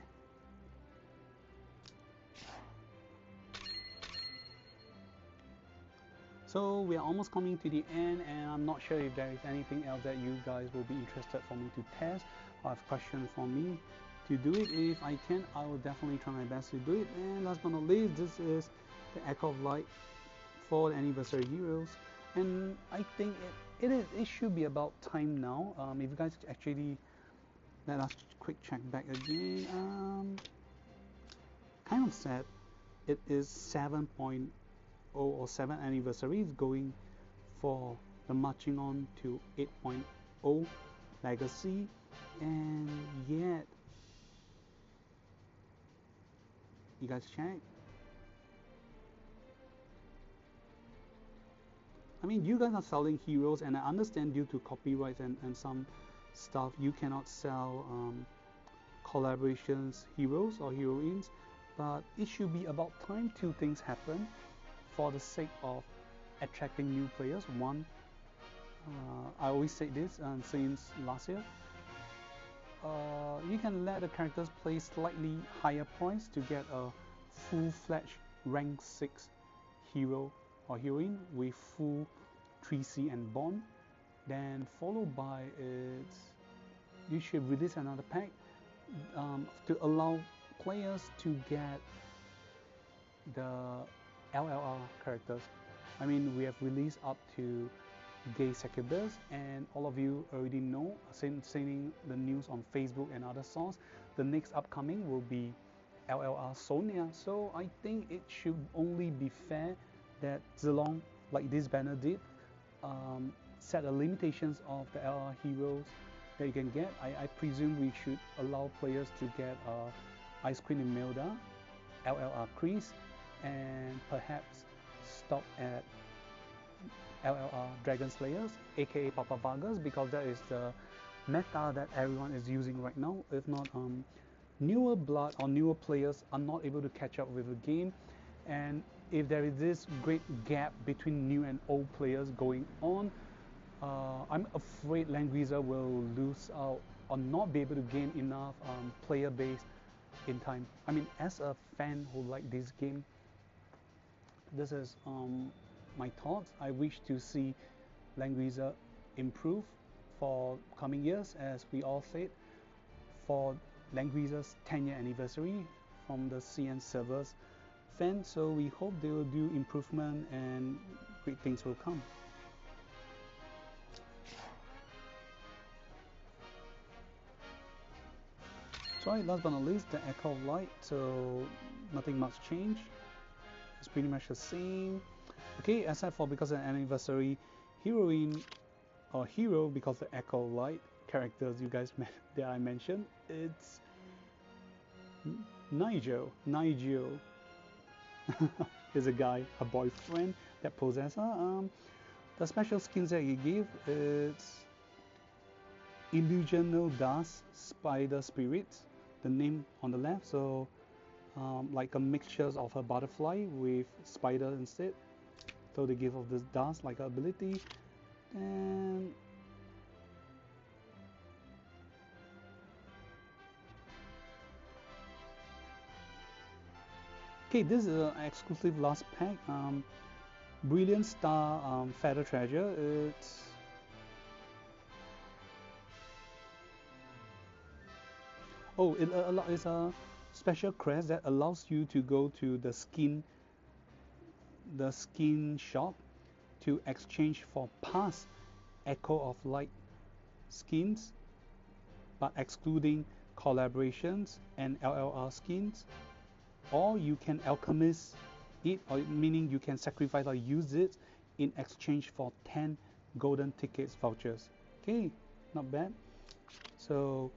So we are almost coming to the end, and I'm not sure if there is anything else that you guys will be interested for me to test or have questions for me to do it. If I can, I will definitely try my best to do it. And last but not least, this is the Echo of Light for the anniversary heroes, and I think it should be about time now. If you guys actually let us quick check back again. Kind of sad. It is 7.0 or 7 anniversary is going for the marching on to 8.0 legacy, and yet you guys check. I mean, you guys are selling heroes, and I understand due to copyrights and some stuff you cannot sell collaborations heroes or heroines, but it should be about time two things happen for the sake of attracting new players. One, I always say this since last year, you can let the characters play slightly higher price to get a full-fledged rank 6 hero or heroine with full 3C and bond, then followed by you should release another pack to allow players to get the LLR characters. I mean, we have released up to Gay Succubus, and all of you already know, seeing the news on Facebook and other sources, the next upcoming will be LLR Sonia. So I think it should only be fair that Zilong, like this banner did, set the limitations of the LLR heroes that you can get. I presume we should allow players to get Ice Queen Imelda, LLR Kreese, and perhaps stop at LLR Dragon Slayers, aka Papa Vargas, because that is the meta that everyone is using right now. If not, newer blood or newer players are not able to catch up with the game, and if there is this great gap between new and old players going on, I'm afraid Langrisser will lose out or not be able to gain enough player base in time. I mean, as a fan who like this game, this is my thoughts. I wish to see Langrisser improve for coming years, as we all said, for Langrisser's 10-year anniversary from the CN servers fans. So we hope they will do improvement and great things will come. So last but not least, the Echo of Light. So nothing much changed. It's pretty much the same. Okay, except for because of the anniversary heroine or hero, because the Echo of Light characters you guys that I mentioned, it's Nigel. Is a guy, a boyfriend that possesses her. The special skins that he give is Illusional Dust Spider Spirits, the name on the left. So like a mixture of a butterfly with spider instead. So they give off this dust like ability, and okay, this is an exclusive last pack. Brilliant Star Feather Treasure. It's a special crest that allows you to go to the skin shop to exchange for past Echo of Light skins, but excluding collaborations and LLR skins. or you can alchemist it, or meaning you can sacrifice or use it in exchange for 10 golden tickets vouchers. Okay, not bad. So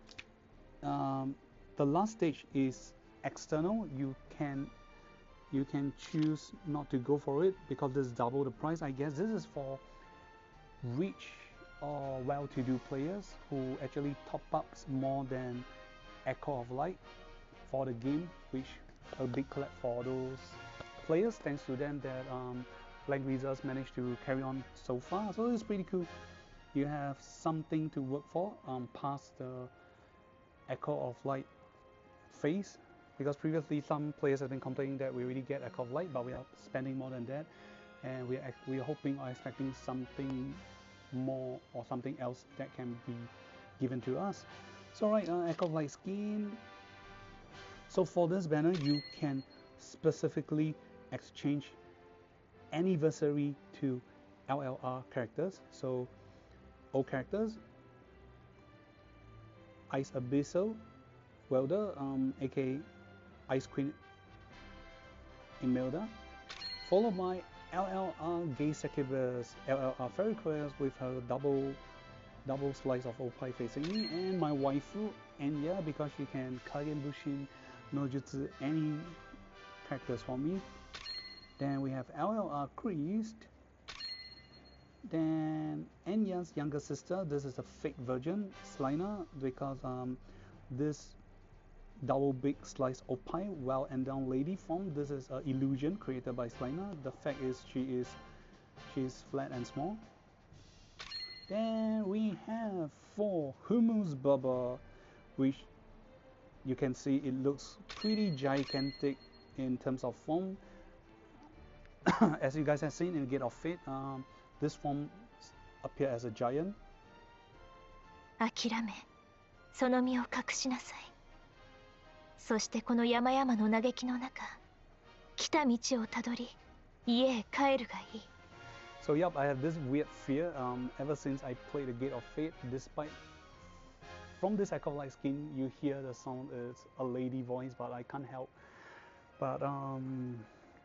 the last stage is external. You can choose not to go for it because this is double the price. I guess this is for rich or well-to-do players who actually top up more than Echo of Light for the game, which a big collect for those players. Thanks to them that Langrisser's managed to carry on so far. So it's pretty cool. You have something to work for past the Echo of Light phase, because previously some players have been complaining that we already get Echo of Light, but we are spending more than that, and we are hoping or expecting something more or something else that can be given to us. So right, Echo of Light skin. So for this banner, you can specifically exchange anniversary to LLR characters. So old characters, Ice Abyssal Welder, aka Ice Queen Imelda, followed by LLR Gay Succubus, LLR Fairy Quest with her double slice of Opie facing me, and my waifu Enya, because she can Kagen Bushin, no Jutsu, any characters for me. Then we have LLR Priest. Then Enya's younger sister, this is a fake version, Slina, because this double big slice Opie well endowed lady form, this is an illusion created by Slina. The fact is she's flat and small. Then we have for Humbaba, which you can see it looks pretty gigantic in terms of form. As you guys have seen in Gate of Fate, this form appears as a giant. 諦め、その身を隠しなさい。そしてこの山々の嘆きの中、来た道をたどり、家へ帰るがいい。So yep, I have this weird fear ever since I played the Gate of Fate. Despite from this Echo of Light skin, you hear the sound is a lady voice, but I can't help. But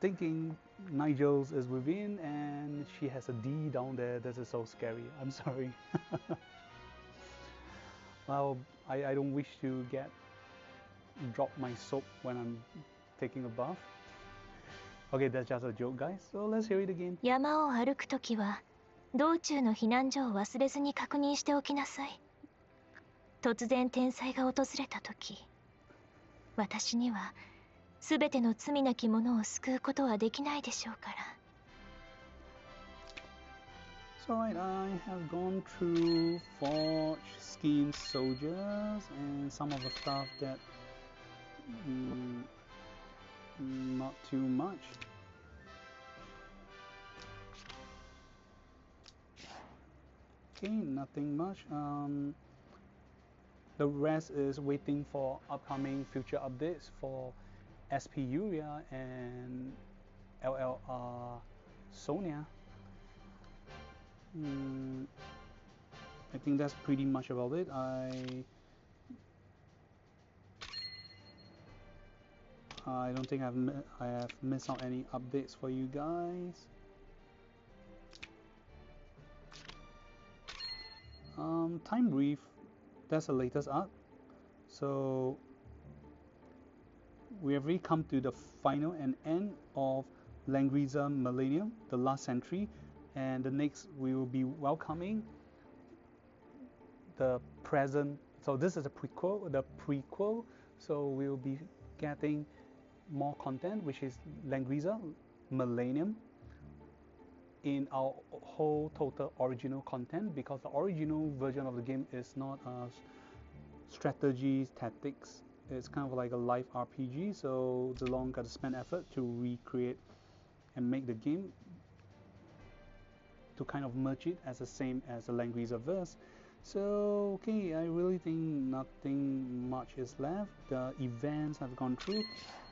thinking Nigel's is within and she has a D down there. This is so scary. I'm sorry. Well, I don't wish to drop my soap when I'm taking a bath. Okay, that's just a joke, guys. So let's hear it again. 山を歩くときは、道中の避難所を忘れずに確認しておきなさい。突然天災が訪れたとき、私にはすべての罪なき者を救うことはできないでしょうから。So right, I have gone through Forge, Skin, Soldiers, and some of the stuff that not too much. Okay, nothing much. The rest is waiting for upcoming future updates for SP Uria and LLR Sonia. I think that's pretty much about it. I don't think I have missed out any updates for you guys. Time Brief, that's the latest arc. So we have really come to the final and end of Langrisser Millennium, the last century, and the next we will be welcoming the present. So this is the prequel. So we will be getting more content, which is Langrisser Millennium in our whole total original content, because the original version of the game is not strategies, tactics. It's kind of like a live RPG, so Zilong got to spend effort to recreate and make the game to kind of merge it as the same as the Langrisser verse. So okay, I really think nothing much is left. The events have gone through,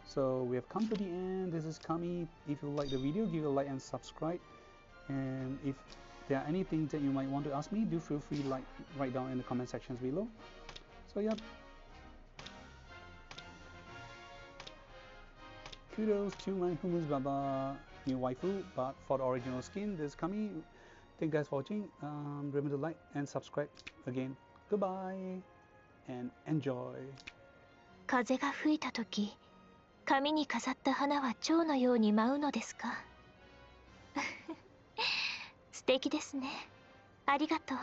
so we have come to the end. This is Kami. If you like the video, give it a like and subscribe. And if there are anything that you might want to ask me, do feel free to write down in the comment sections below. So yep. kudos to my Humbaba new waifu, but for the original skin, this is Kami. Thank you guys for watching. Remember to like and subscribe again. Goodbye and enjoy. 風が吹いた時、髪に飾った花は蝶のように舞うのですか？素敵ですね。ありがとう。